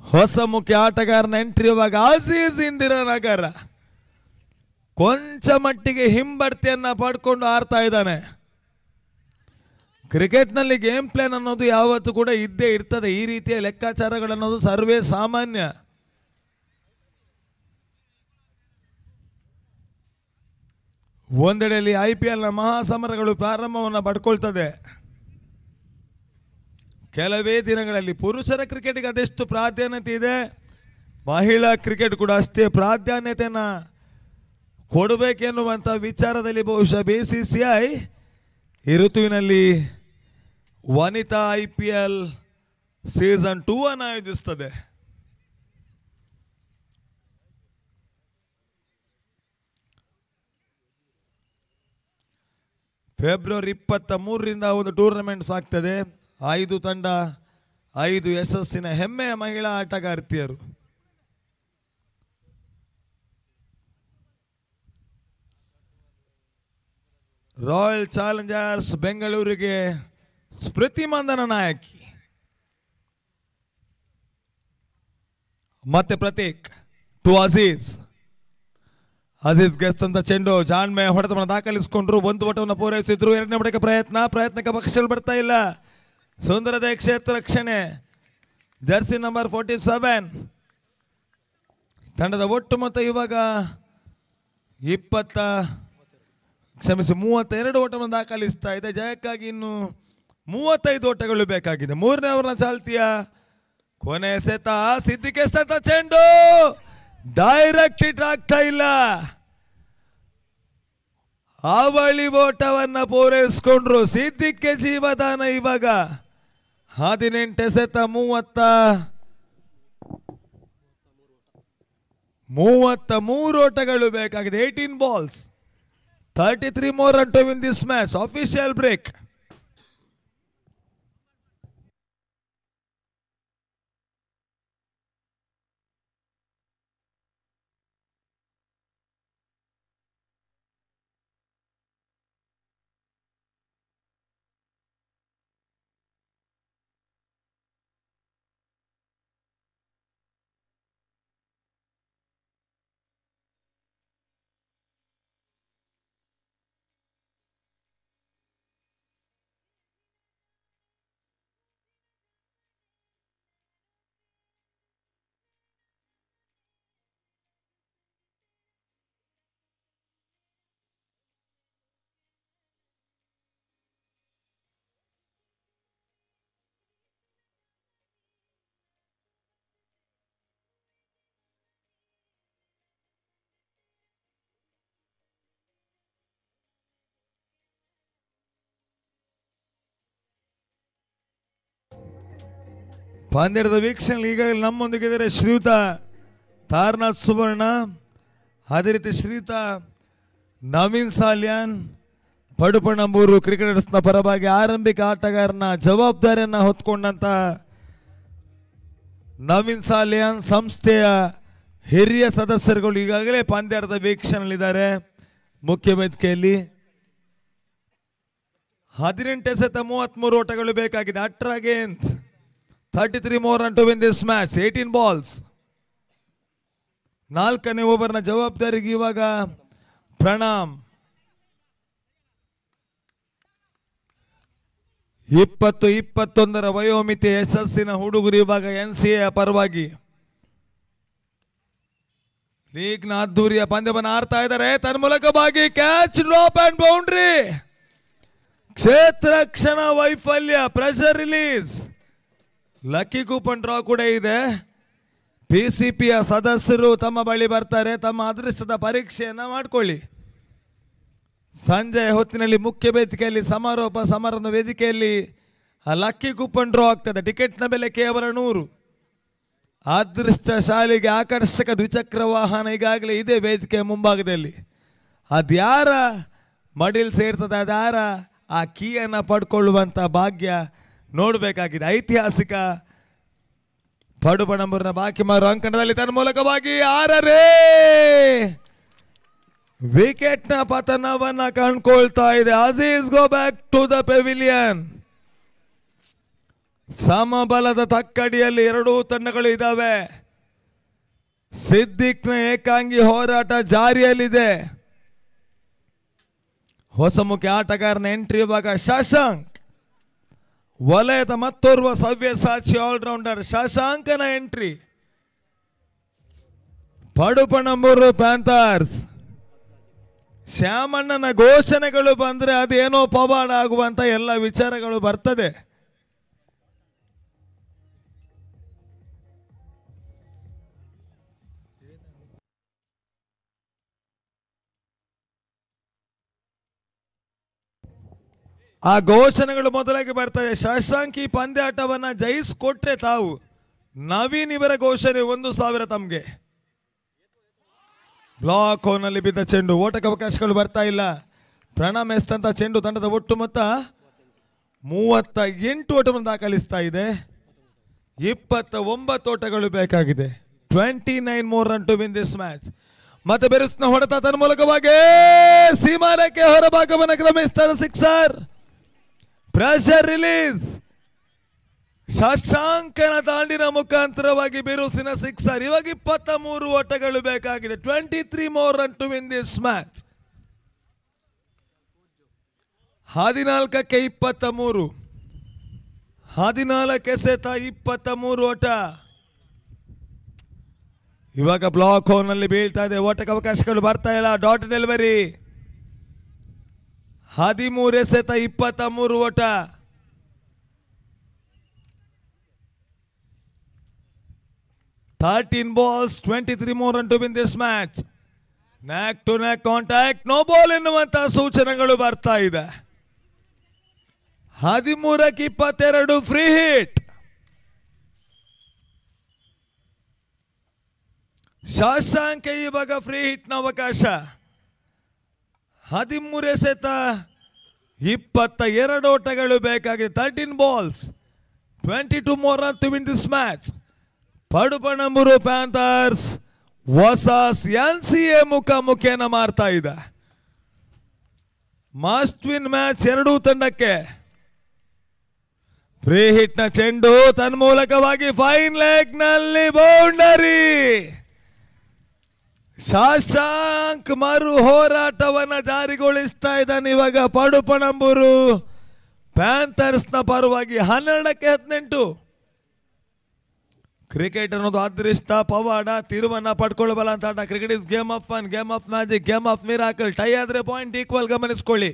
ಹೊಸ ಮುಖ್ಯ ಆಟಗಾರನ ಎಂಟ್ರಿ. ಇವಾಗ ಆಸೀಸ್ ಇಂದಿರಾನಗರ ಕೊಂಚ ಮಟ್ಟಿಗೆ ಹಿಂಬಡ್ತಿಯನ್ನ ಪಡ್ಕೊಂಡು ಆಡ್ತಾ ಇದ್ದಾನೆ. ಕ್ರಿಕೆಟ್ನಲ್ಲಿ ಗೇಮ್ ಪ್ಲಾನ್ ಅನ್ನೋದು ಯಾವತ್ತೂ ಕೂಡ ಇದ್ದೇ ಇರ್ತದೆ. ಈ ರೀತಿಯ ಲೆಕ್ಕಾಚಾರಗಳನ್ನೋದು ಸರ್ವೇ ಸಾಮಾನ್ಯ. ಒಂದೆಡೆಯಲ್ಲಿ IPLನ ಮಹಾಸಮರಗಳು ಪ್ರಾರಂಭವನ್ನು ಪಡ್ಕೊಳ್ತದೆ. ಕೆಲವೇ ದಿನಗಳಲ್ಲಿ ಪುರುಷರ ಕ್ರಿಕೆಟ್ಗೆ ಅದೆಷ್ಟು ಪ್ರಾಧಾನ್ಯತೆ ಇದೆ, ಮಹಿಳಾ ಕ್ರಿಕೆಟ್ ಕೂಡ ಅಷ್ಟೇ ಪ್ರಾಧಾನ್ಯತೆಯನ್ನು ಕೊಡಬೇಕೆನ್ನುವಂಥ ವಿಚಾರದಲ್ಲಿ ಬಹುಶಃ BCCI ಈ ಋತುವಿನಲ್ಲಿ ವನಿತಾ IPL ಸೀಸನ್ 2 ಅನ್ನು ಆಯೋಜಿಸುತ್ತದೆ. ಫೆಬ್ರವರಿ 23ರಿಂದ ಒಂದು ಟೂರ್ನಮೆಂಟ್ ಸಾಗ್ತದೆ. 5 ತಂಡ, 5 ಯಶಸ್ಸಿನ ಹೆಮ್ಮೆಯ ಮಹಿಳಾ ಆಟಗಾರ್ತಿಯರು. ರಾಯಲ್ ಚಾಲೆಂಜರ್ಸ್ ಬೆಂಗಳೂರಿಗೆ ಸ್ಮೃತಿ ಮಂದನ ನಾಯಕಿ ಮತ್ತೆ ಪ್ರತೀಕ್ ಟು ಅಜೀಜ್. ಅಜೀಜ್ ಗೆಸ್ತಂತ ಚೆಂಡು ಜಾಣ್ಮೆ ಹೊಡೆತವನ್ನು ದಾಖಲಿಸಿಕೊಂಡ್ರು. 1 ಓಟವನ್ನು ಪೂರೈಸಿದ್ರು. 2ನೇ ಓಟಕ್ಕೆ ಪ್ರಯತ್ನಕ್ಕೆ ಪಕ್ಷಗಳು ಬರ್ತಾ ಇಲ್ಲ. ಸುಂದರತೆ ಕ್ಷೇತ್ರ ರಕ್ಷಣೆ. Jersey number 47. ತಂಡದ ಒಟ್ಟು ಮೊತ್ತ ಇವಾಗ 32 ಓಟವನ್ನು ದಾಖಲಿಸ್ತಾ ಇದೆ. ಜಯಕ್ಕಾಗಿ ಇನ್ನು 35 ಓಟಗಳು ಬೇಕಾಗಿದೆ. 3ನೇ ಓವರ್ನ ಚಾಲ್ತಿಯ ಕೊನೆ ಎಸೆತ. ಸಿದ್ದಿಕ್ ಎಸೆತ ಚೆಂಡು ಡೈರೆಕ್ಟ್ ಹಿಟ್ ಆಗ್ತಾ ಇಲ್ಲ. ಅವಳಿ ಓಟವನ್ನ ಪೂರೈಸಿಕೊಂಡ್ರು. ಸಿದ್ದಿಕ್ಕೆ ಜೀವದಾನ. ಇವಾಗ 18 ಎಸೆತ 33 ಓಟಗಳು ಬೇಕಾಗಿದೆ. 18 balls, 33 more run to win this match. Official break. ಪಂದ್ಯದ ವೀಕ್ಷಣೆ ಈಗಾಗಲೇ ನಮ್ಮೊಂದಿಗಿದ್ದಾರೆ ಶ್ರೀಯುತ ತಾರನಾಥ್ ಸುವರ್ಣ, ಅದೇ ರೀತಿ ಶ್ರೀಯುತ ನವೀನ್ ಸಾಲ್ಯಾನ್. ಪಡುಪಣಂಬೂರು ಕ್ರಿಕೆಟರ್ಸ್ನ ಪರವಾಗಿ ಆರಂಭಿಕ ಆಟಗಾರನ ಜವಾಬ್ದಾರಿಯನ್ನು ಹೊತ್ಕೊಂಡಂತ ನವೀನ್ ಸಾಲ್ಯಾನ್ ಸಂಸ್ಥೆಯ ಹಿರಿಯ ಸದಸ್ಯರುಗಳು ಈಗಾಗಲೇ ಪಂದ್ಯಾಟದ ವೀಕ್ಷಣೆಯಲ್ಲಿದ್ದಾರೆ ಮುಖ್ಯ ವೇದಿಕೆಯಲ್ಲಿ. 18 ಎಸೆತ 33 ಓಟಗಳು ಬೇಕಾಗಿದೆ. 33 more run to win this match. 18 balls. 4ನೇ ಓವರ್ನ ಜವಾಬ್ದಾರಿಗೆ ಇವಾಗ ಪ್ರಣಾಮ್. 20-21 ವಯೋಮಿತಿ ಯಶಸ್ಸಿನ ಹುಡುಗರು ಇವಾಗ NCA ಪರವಾಗಿ ಲೀಗ್ನ ಅದ್ದೂರಿಯ ಪಂದ್ಯವನ್ನು ಆಡ್ತಾ ಇದ್ದಾರೆ. ತನ್ಮೂಲಕವಾಗಿ ಕ್ಯಾಚ್, ಡ್ರಾಪ್ ಅಂಡ್ ಬೌಂಡ್ರಿ, ಕ್ಷೇತ್ರ ಕ್ಷಣ ವೈಫಲ್ಯ, pressure release, lucky coupon draw ಕೂಡ ಇದೆ. PCPಯ ಸದಸ್ಯರು ತಮ್ಮ ಬಳಿ ಬರ್ತಾರೆ, ತಮ್ಮ ಅದೃಷ್ಟದ ಪರೀಕ್ಷೆಯನ್ನ ಮಾಡಿಕೊಳ್ಳಿ. ಸಂಜೆ ಹೊತ್ತಿನಲ್ಲಿ ಮುಖ್ಯ ವೇದಿಕೆಯಲ್ಲಿ ಸಮಾರೋಪ ಸಮಾರಂಭ ವೇದಿಕೆಯಲ್ಲಿ ಲಕ್ಕಿ ಕೂಪನ್ ಡ್ರಾ ಆಗ್ತದೆ. ಟಿಕೆಟ್ನ ಬೆಲೆ ಕೇವಲ 100. ಅದೃಷ್ಟಶಾಲಿಗೆ ಆಕರ್ಷಕ ದ್ವಿಚಕ್ರ ವಾಹನ ಈಗಾಗಲೇ ಇದೆ ವೇದಿಕೆಯ ಮುಂಭಾಗದಲ್ಲಿ. ಅದ್ಯಾರ ಮಡಿಲ್ ಸೇರ್ತದೆ, ಅದ್ಯಾರ ಆ ಕೀಯನ್ನು ಪಡ್ಕೊಳ್ಳುವಂಥ ಭಾಗ್ಯ ನೋಡಬೇಕಾಗಿದೆ. ಐತಿಹಾಸಿಕ ಪಡುಪಣಂಬೂರಿನ ಬಾಕಿ ಮಾರು ಅಂಕಣದಲ್ಲಿ ತನ್ನ ಮೂಲಕವಾಗಿ 6 ವಿಕೆಟ್ನ ಪತನವನ್ನ ಕಂಡುಕೊಳ್ತಾ ಇದೆ. Aziz go back to the pavilion. ಸಮಬಲದ ತಕ್ಕಡಿಯಲ್ಲಿ ಎರಡೂ ತಂಡಗಳು ಇದ್ದಾವೆ. ಸಿದ್ದಿಕ್ನ ಏಕಾಂಗಿ ಹೋರಾಟ ಜಾರಿಯಲ್ಲಿದೆ. ಹೊಸ ಮುಖ್ಯ ಆಟಗಾರನ ಎಂಟ್ರಿ ಇವಾಗ ಶಶಾಂಕ್. ವಲಯದ ಮತ್ತೋರ್ವ ಸವ್ಯಸಾಚಿ ಆಲ್ರೌಂಡರ್ ಶಶಾಂಕನ ಎಂಟ್ರಿ. ಪಡುಪಣಂಬೂರು ಪ್ಯಾಂಥರ್ಸ್. ಶ್ಯಾಮಣ್ಣನ ಘೋಷಣೆಗಳು ಬಂದ್ರೆ ಅದೇನೋ ಪವಾಡ ಆಗುವಂತ ಎಲ್ಲ ವಿಚಾರಗಳು ಬರ್ತದೆ. ಆ ಘೋಷಣೆಗಳು ಮೊದಲಾಗಿ ಬರ್ತದೆ. ಶಶಾಂಕ್ ಈ ಪಂದ್ಯಾಟವನ್ನ ಜಯಿಸ್ಕೊಟ್ರೆ ತಾವು, ನವೀನ್ ಇವರ ಘೋಷಣೆ 1000 ತಮ್ಗೆ. ಬ್ಲಾಕ್ ಹೋನಲ್ಲಿ ಬಿದ್ದ ಚೆಂಡು, ಓಟಕ್ಕೆ ಅವಕಾಶಗಳು ಬರ್ತಾ ಇಲ್ಲ. ಪ್ರಣಾಮ್ ಎಸ್ತಂತ ಚೆಂಡು ತಂಡದ ಒಟ್ಟು ಮೊತ್ತ 38 ಓಟವನ್ನು ದಾಖಲಿಸ್ತಾ ಇದೆ. 29 ಓಟಗಳು ಬೇಕಾಗಿದೆ. 29 more run to win this match. ಮತ್ತೆ ಬೆರುಸ್ನ ಹೊಡೆತ ತನ್ನ ಮೂಲಕವಾಗಿ ಸೀಮಾರೇಖೆ ಹೊರಭಾಗವನ್ನು ಕ್ರಮಿಸ್ತಾರೆ. Sixer, pressure release. ಶಶಾಂಕನ ದಾಂಡಿನ ಮುಖಾಂತರವಾಗಿ ಬಿರುಸಿನ ಸಿಕ್ಸರ್. ಇವಾಗ 23 ಓಟಗಳು ಬೇಕಾಗಿದೆ. 23 more run to win this match. 14ಕ್ಕೆ 23, 14 ಎಸೆತ 23 ಓಟ. ಇವಾಗ ಬ್ಲಾಕ್ ಹೋಲ್ನಲ್ಲಿ ಬೀಳ್ತಾ ಇದೆ. ಓಟಕ್ಕೆ ಅವಕಾಶಗಳು ಬರ್ತಾ ಇಲ್ಲ. Dot delivery. 13 ಎಸೆತ 23 ಓಟ. Thirteen balls, 23 more run to win this match. Neck to neck contact, no ball ಎನ್ನುವಂತ ಸೂಚನೆಗಳು ಬರ್ತಾ ಇದೆ. 13ಕ್ಕೆ 22 ಫ್ರೀ ಹಿಟ್. ಶಶಾಂಕ್ ಇವಾಗ ಫ್ರೀ ಹಿಟ್ ನ ಅವಕಾಶ. 13 ಎಸೆತ 22 ಓಟಗಳು ಬೇಕಾಗಿದೆ. 13 balls, 22 more run to win this match. Padupanambur panthers versus NCA ಮುಖಾಮುಖಿಯನ್ನ ಮಾಡ್ತಾ ಇದೆ. ಮಸ್ಟ್ ವಿನ್ ಮ್ಯಾಚ್ ಎರಡೂ ತಂಡಕ್ಕೆ. ಫ್ರೀ ಹಿಟ್ ನ ಚೆಂಡು ತನ್ಮೂಲಕವಾಗಿ ಫೈನ್ ಲೆಗ್ ನಲ್ಲಿ ಬೌಂಡರಿ. ಶಶಾಂಕ್ ಮರು ಹೋರಾಟವನ್ನ ಜಾರಿಗೊಳಿಸ್ತಾ ಇದ್ದಾನೆ ಇವಾಗ ಪಡುಪಣಂಬೂರು ಪ್ಯಾಂಥರ್ಸ್ ನ ಪರವಾಗಿ. 12ಕ್ಕೆ 18. ಕ್ರಿಕೆಟ್ ಅನ್ನೋದು ಅದೃಷ್ಟ, ಪವಾಡ, ತಿರುವನ್ನ ಪಡ್ಕೊಳ್ಳಬಲ್ಲ ಅಂತ ಆಟ. Cricket is game of fun, game of magic, game of miracle. Tie ಆದ್ರೆ ಪಾಯಿಂಟ್ ಈಕ್ವಲ್. ಗಮನಿಸ್ಕೊಳ್ಳಿ,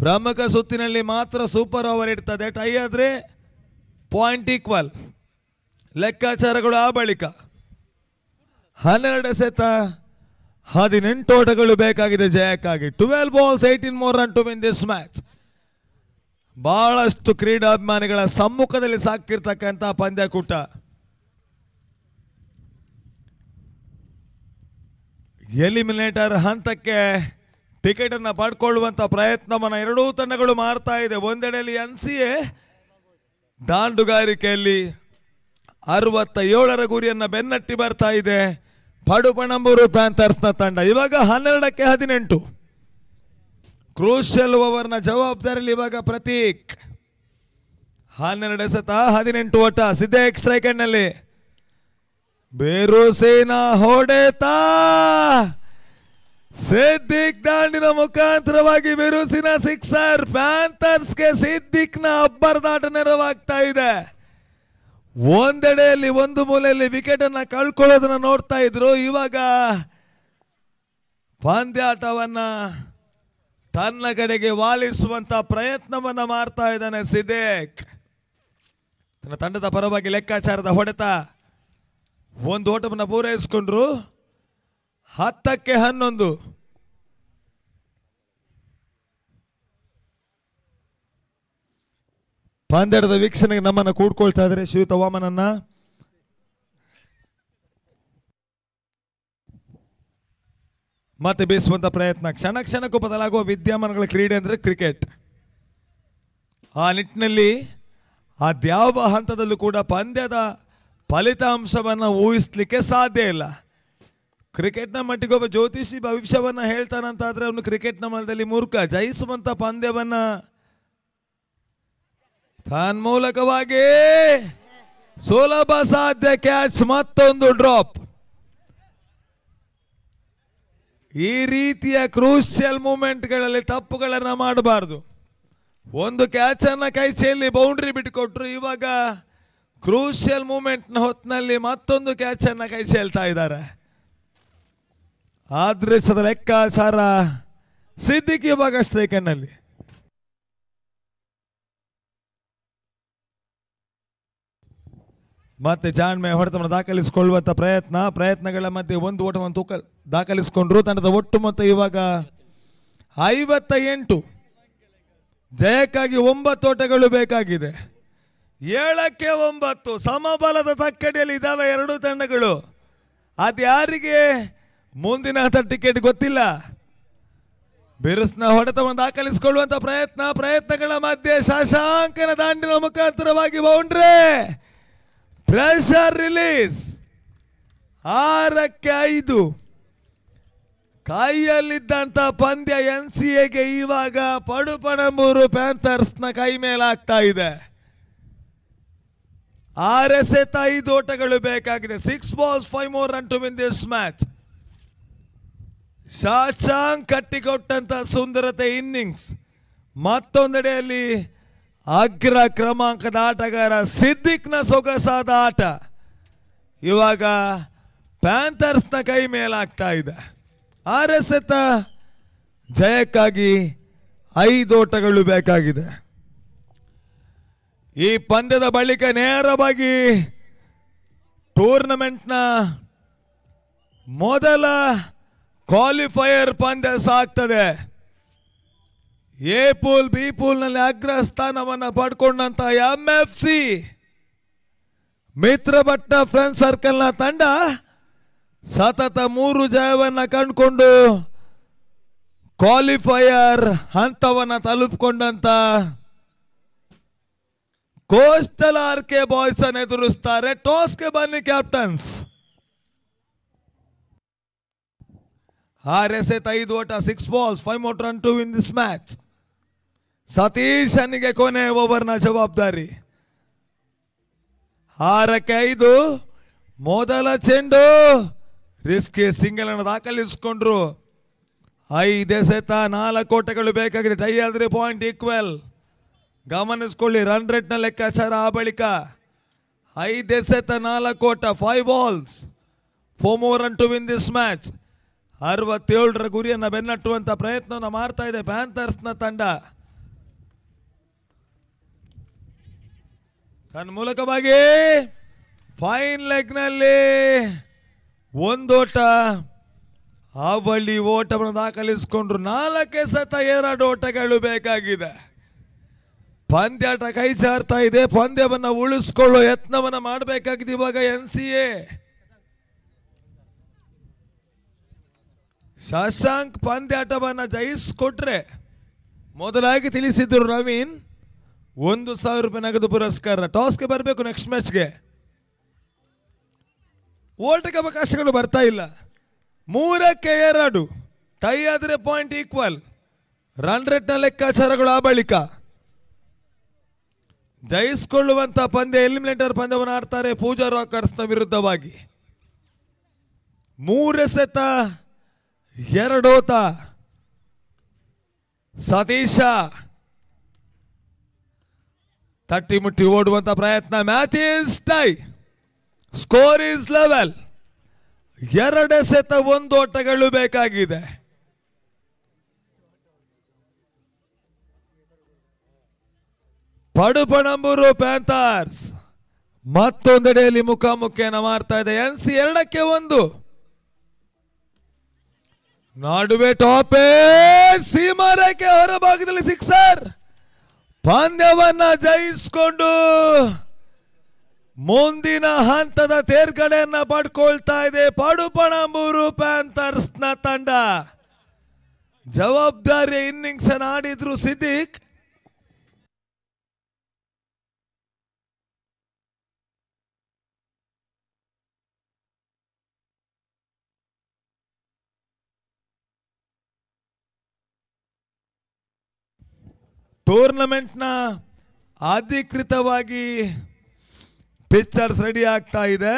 ಪ್ರಮುಖ ಸುತ್ತಿನಲ್ಲಿ ಮಾತ್ರ ಸೂಪರ್ ಓವರ್ ಇರ್ತದೆ. ಟೈ ಆದ್ರೆ ಪಾಯಿಂಟ್ ಈಕ್ವಲ್. ಲೆಕ್ಕಾಚಾರಗಳು ಆ ಬಳಿಕ. 12 ಎಸೆತ 18 ಓಟಗಳು ಬೇಕಾಗಿದೆ ಜಯಕ್ಕಾಗಿ. 12 balls, 18 more run to win this match. ಬಹಳಷ್ಟು ಕ್ರೀಡಾಭಿಮಾನಿಗಳ ಸಮ್ಮುಖದಲ್ಲಿ ಸಾಕ್ತಿರ್ತಕ್ಕಂಥ ಪಂದ್ಯಕೂಟ. ಎಲಿಮಿನೇಟರ್ ಹಂತಕ್ಕೆ ಟಿಕೆಟ್ ಅನ್ನು ಪಡ್ಕೊಳ್ಳುವಂತ ಪ್ರಯತ್ನವನ್ನು ಎರಡೂ ತಂಡಗಳು ಮಾಡ್ತಾ ಇದೆ. ಒಂದೆಡೆಯಲ್ಲಿ NCA ದಾಂಡುಗಾರಿಕೆಯಲ್ಲಿ 67ರ ಗುರಿಯನ್ನ ಬೆನ್ನಟ್ಟಿ ಬರ್ತಾ ಇದೆ ಪಡುಪಣಂಬೂರು ಪ್ಯಾಂಥರ್ಸ್ನ ತಂಡ. ಇವಾಗ 12ಕ್ಕೆ 18 ಕ್ರೂಷಿಯಲ್ ಓವರ್ನ ಜವಾಬ್ದಾರಿಯಲ್ಲಿ ಇವಾಗ ಪ್ರತೀಕ್. 12 ಎಸೆತ 18 ಓಟ. ಸಿದ್ದೇಕ್ ಸ್ಟ್ರೈಕ್ ನಲ್ಲಿ ಬೇರುಸೇನ ಹೊಡೆತ. ಸಿದ್ದಿಕ್ ದಾಂಡಿನ ಮುಖಾಂತರವಾಗಿ ಬಿರುಸಿನ ಸಿಕ್ಸರ್. ಪ್ಯಾಂಥರ್ಸ್ಗೆ ಸಿದ್ದಿಕ್ನ ಅಬ್ಬರದಾಟ ನೆರವಾಗ್ತಾ ಇದೆ. ಒಂದೆಡೆಯಲ್ಲಿ ಒಂದು ಮೂಲೆಯಲ್ಲಿ ವಿಕೆಟ್ ಅನ್ನ ಕಳ್ಕೊಳ್ಳೋದನ್ನ ನೋಡ್ತಾ ಇದ್ರು. ಇವಾಗ ಪಂದ್ಯಾಟವನ್ನ ತನ್ನ ಕಡೆಗೆ ವಾಲಿಸುವಂತ ಪ್ರಯತ್ನವನ್ನ ಮಾಡ್ತಾ ಇದ್ದಾನೆ ಸಿದ್ದೇಕ್. ತನ್ನ ತಂಡದ ಪರವಾಗಿ ಲೆಕ್ಕಾಚಾರದ ಹೊಡೆತ. ಒಂದು ಓಟವನ್ನು ಪೂರೈಸಿಕೊಂಡ್ರು. 10ಕ್ಕೆ 11. ಪಂದ್ಯದ ವೀಕ್ಷಣೆಗೆ ನಮ್ಮನ್ನು ಕೂಡ್ಕೊಳ್ತಾ ಇದ್ದಾರೆ ಶ್ರೀಯುತ ವಾಮನನ್ನ. ಮತ್ತೆ ಬೀಸುವಂತ ಪ್ರಯತ್ನ. ಕ್ಷಣ ಕ್ಷಣಕ್ಕೂ ಬದಲಾಗುವ ವಿದ್ಯಮಾನಗಳ ಕ್ರೀಡೆ ಅಂದ್ರೆ ಕ್ರಿಕೆಟ್. ಆ ನಿಟ್ಟಿನಲ್ಲಿ ಅದ್ಯಾವ ಹಂತದಲ್ಲೂ ಕೂಡ ಪಂದ್ಯದ ಫಲಿತಾಂಶವನ್ನು ಊಹಿಸ್ಲಿಕ್ಕೆ ಸಾಧ್ಯ ಇಲ್ಲ. ಕ್ರಿಕೆಟ್ನ ಮಟ್ಟಿಗೆ ಒಬ್ಬ ಜ್ಯೋತಿಷಿ ಭವಿಷ್ಯವನ್ನ ಹೇಳ್ತಾನಂತಾದ್ರೆ ಅವನು ಕ್ರಿಕೆಟ್ನ ಮನದಲ್ಲಿ ಮೂರ್ಖ. ಜಯಿಸುವಂತ ಪಂದ್ಯವನ್ನ ತನ್ಮೂಲಕವಾಗಿ ಸುಲಭ ಸಾಧ್ಯ ಕ್ಯಾಚ್, ಮತ್ತೊಂದು ಡ್ರಾಪ್. ಈ ರೀತಿಯ ಕ್ರೂಷಿಯಲ್ ಮೂಮೆಂಟ್ಗಳಲ್ಲಿ ತಪ್ಪುಗಳನ್ನ ಮಾಡಬಾರ್ದು. ಒಂದು ಕ್ಯಾಚ್ ಅನ್ನ ಕೈ ಚೆಲ್ಲಿ ಬೌಂಡ್ರಿ ಬಿಟ್ಟುಕೊಟ್ರು. ಇವಾಗ ಕ್ರೂಷಿಯಲ್ ಮೂಮೆಂಟ್ನ ಹೊತ್ತಿನಲ್ಲಿ ಮತ್ತೊಂದು ಕ್ಯಾಚ್ ಅನ್ನ ಕೈ ಚೆಲ್ತಾ ಇದ್ದಾರೆ. ಆದೃಶದ ಲೆಕ್ಕಾಚಾರ. ಸಿದ್ದಿಕ್ ಇವಾಗ ಸ್ಟ್ರೈಕನ್ನಲ್ಲಿ. ಮತ್ತೆ ಜಾಣ್ಮೆ ಹೊಡೆತವನ್ನು ದಾಖಲಿಸಿಕೊಳ್ಳುವಂತ ಪ್ರಯತ್ನಗಳ ಮಧ್ಯೆ ಒಂದು ಓಟವನ್ನು ದಾಖಲಿಸಿಕೊಂಡ್ರು. ತಂಡದ ಒಟ್ಟು ಮೊತ್ತ ಇವಾಗ 58. ಜಯಕ್ಕಾಗಿ 9 ಓಟಗಳು ಬೇಕಾಗಿದೆ. 7ಕ್ಕೆ 9 ಸಮಬಲದ ತಕ್ಕಡಿಯಲ್ಲಿ ಇದ್ದಾವೆ ಎರಡೂ ತಂಡಗಳು. ಅದ್ಯಾರಿಗೆ ಮುಂದಿನ ಹಂತ ಟಿಕೆಟ್ ಗೊತ್ತಿಲ್ಲ. ಬಿರುಸ್ನ ಹೊಡೆತವನ್ನು ದಾಖಲಿಸಿಕೊಳ್ಳುವಂತ ಪ್ರಯತ್ನಗಳ ಮಧ್ಯೆ ಶಶಾಂಕನ ದಾಂಡಿನ ಮುಖಾಂತರವಾಗಿ ಬೌಂಡ್ರಿ. Pressure release. 6ಕ್ಕೆ 5. ಕೈಯಲ್ಲಿದ್ದಂತ ಪಂದ್ಯ NCAಗೆ ಇವಾಗ ಪಡುಪಣಂಬೂರು ಪ್ಯಾಂಥರ್ಸ್ನ ಕೈ ಮೇಲಾಗ್ತಾ ಇದೆ. 6 ಎಸೆತ 5 ಓಟಗಳು ಬೇಕಾಗಿದೆ. 6 balls 5 more run to win this match. Shashank ಕಟ್ಟಿಕೊಟ್ಟಂತ ಸುಂದರತೆ ಇನ್ನಿಂಗ್ಸ್. ಮತ್ತೊಂದೆಡೆಯಲ್ಲಿ ಅಗ್ರ ಕ್ರಮಾಂಕದ ಆಟಗಾರ ಸಿದ್ದಿಕ್ನ ಸೊಗಸಾದ ಆಟ ಇವಾಗ ಪ್ಯಾಂಥರ್ಸ್ನ ಕೈ ಮೇಲಾಗ್ತಾ ಇದೆ. 6 ಎಸೆತ ಜಯಕ್ಕಾಗಿ 5 ಓಟಗಳು ಬೇಕಾಗಿದೆ. ಈ ಪಂದ್ಯದ ಬಳಿಕ ನೇರವಾಗಿ ಟೂರ್ನಮೆಂಟ್ನ ಮೊದಲ ಕ್ವಾಲಿಫೈಯರ್ ಪಂದ್ಯ ಸಾಗ್ತದೆ. ಎ ಪೂಲ್ ಬಿ ಪೂಲ್ನಲ್ಲಿ ಅಗ್ರ ಸ್ಥಾನವನ್ನು ಪಡ್ಕೊಂಡಂತ MFC ಮಿತ್ರಭಟ್ಟ ಫ್ರೆಂಡ್ಸ್ ಸರ್ಕಲ್ನ ತಂಡ ಸತತ 3 ಜಯವನ್ನು ಕಂಡುಕೊಂಡು ಕ್ವಾಲಿಫೈಯರ್ ಹಂತವನ್ನು ತಲುಪಿಕೊಂಡಂತ ಕೋಸ್ಟಲ್ RK ಬಾಯ್ಸ್ ಅನ್ನು ಎದುರಿಸ್ತಾರೆ. ಟಾಸ್ಗೆ ಬನ್ನಿ ಕ್ಯಾಪ್ಟನ್ಸ್. 6 ಎಸೆತ 5 ಓಟ. 6 balls 5 more run to win this match. ಸತೀಶನಿಗೆ ಕೊನೆ ಓವರ್ನ ಜವಾಬ್ದಾರಿ. 6ಕ್ಕೆ 5 ಮೊದಲ ಚೆಂಡು. ರಿಸ್ಕಿ ಸಿಂಗಲ್ ಅನ್ನು ದಾಖಲಿಸಿಕೊಂಡ್ರು. 5 ಎಸೆತ 4 ಓಟಗಳು ಬೇಕಾಗಿದೆ. ಟೈ ಆದ್ರೆ ಪಾಯಿಂಟ್ ಈಕ್ವಲ್. ಗಮನಿಸ್ಕೊಳ್ಳಿ ರನ್ ರೇಟ್ನ ಲೆಕ್ಕಾಚಾರ. ಆ ಬಳಿಕ 5 ಎಸೆತ 4 ಓಟ. 5 balls 4 more run to win this match. 67ರ ಗುರಿಯನ್ನು ಬೆನ್ನಟ್ಟುವಂತ ಪ್ರಯತ್ನವನ್ನು ಮಾಡ್ತಾ ಇದೆ ಪ್ಯಾಂಥರ್ಸ್ನ ತಂಡ. ತನ್ನ ಮೂಲಕವಾಗಿ ಫೈನ್ ಲೆಗ್ನಲ್ಲಿ 1 ಓಟ. ಅವಳಿ ಓಟವನ್ನು ದಾಖಲಿಸಿಕೊಂಡ್ರು. 4 ಎಸೆತ 2 ಓಟಗಳು ಬೇಕಾಗಿದೆ. ಪಂದ್ಯಾಟ ಕೈ ಜಾರ್ತಾ ಇದೆ. ಪಂದ್ಯವನ್ನ ಉಳಿಸ್ಕೊಳ್ಳೋ ಯತ್ನವನ್ನ ಮಾಡಬೇಕಾಗಿದೆ ಇವಾಗ NCA. ಶಶಾಂಕ್ ಪಂದ್ಯಾಟವನ್ನ ಜಯಿಸ್ಕೊಟ್ರೆ ಮೊದಲಾಗಿ ತಿಳಿಸಿದ್ರು ನವೀನ್ 1,000 ರೂಪಾಯಿ ನಗದು ಪುರಸ್ಕಾರ. ಟಾಸ್ಗೆ ಬರಬೇಕು ನೆಕ್ಸ್ಟ್ ಮ್ಯಾಚ್ಗೆ. ಓಟಕ್ಕೆ ಅವಕಾಶಗಳು ಬರ್ತಾ ಇಲ್ಲ. 3ಕ್ಕೆ 2 ಟೈ ಆದರೆ ಪಾಯಿಂಟ್ ಈಕ್ವಲ್. ರನ್ ರೇಟ್ನ ಲೆಕ್ಕಾಚಾರಗಳು ಆ ಬಳಿಕ ಜಯಿಸಿಕೊಳ್ಳುವಂತ ಪಂದ್ಯ ಎಲಿಮಿನೇಟರ್ ಪಂದ್ಯವನ್ನು ಆಡ್ತಾರೆ ಪೂಜಾ ರಾಕರ್ಸ್ನ ವಿರುದ್ಧವಾಗಿ. 3 ಎಸೆತ 2 ಓಟ. ಸತೀಶ ತಟ್ಟಿ ಮುಟ್ಟಿ ಓಡುವಂತ ಪ್ರಯತ್ನ. Match is tie. Score is level. 2 ಎಸೆತ 1 ಓಟಗಳು ಬೇಕಾಗಿದೆ. ಪಡುಪಣಂಬೂರು ಪ್ಯಾಂಥರ್ಸ್ ಮತ್ತೊಂದೆಡೆಯಲ್ಲಿ ಮುಖಾಮುಖಿಯನ್ನು ಮಾಡ್ತಾ ಇದೆ. NCA 2ಕ್ಕೆ 1. ನಡುವೆ ಟಾಪೇ ಸೀಮಾರೇಖೆ ಹೊರಭಾಗದಲ್ಲಿ ಸಿಕ್ಸರ್. ಪಂದ್ಯವನ್ನ ಜಯಿಸಿಕೊಂಡು ಮುಂದಿನ ಹಂತದ ತೇರ್ಗಡೆಯನ್ನ ಪಡ್ಕೊಳ್ತಾ ಇದೆ ಪಡುಪಣಂಬೂರು ಪ್ಯಾಂಥರ್ಸ್ನ ತಂಡ. ಜವಾಬ್ದಾರಿಯ ಇನ್ನಿಂಗ್ಸ್ ಅನ್ನು ಆಡಿದ್ರು ಸಿದ್ದಿಕ್. ಟೂರ್ನಮೆಂಟ್ನ ಅಧಿಕೃತವಾಗಿ ಪಿಕ್ಚರ್ಸ್ ರೆಡಿ ಆಗ್ತಾ ಇದೆ.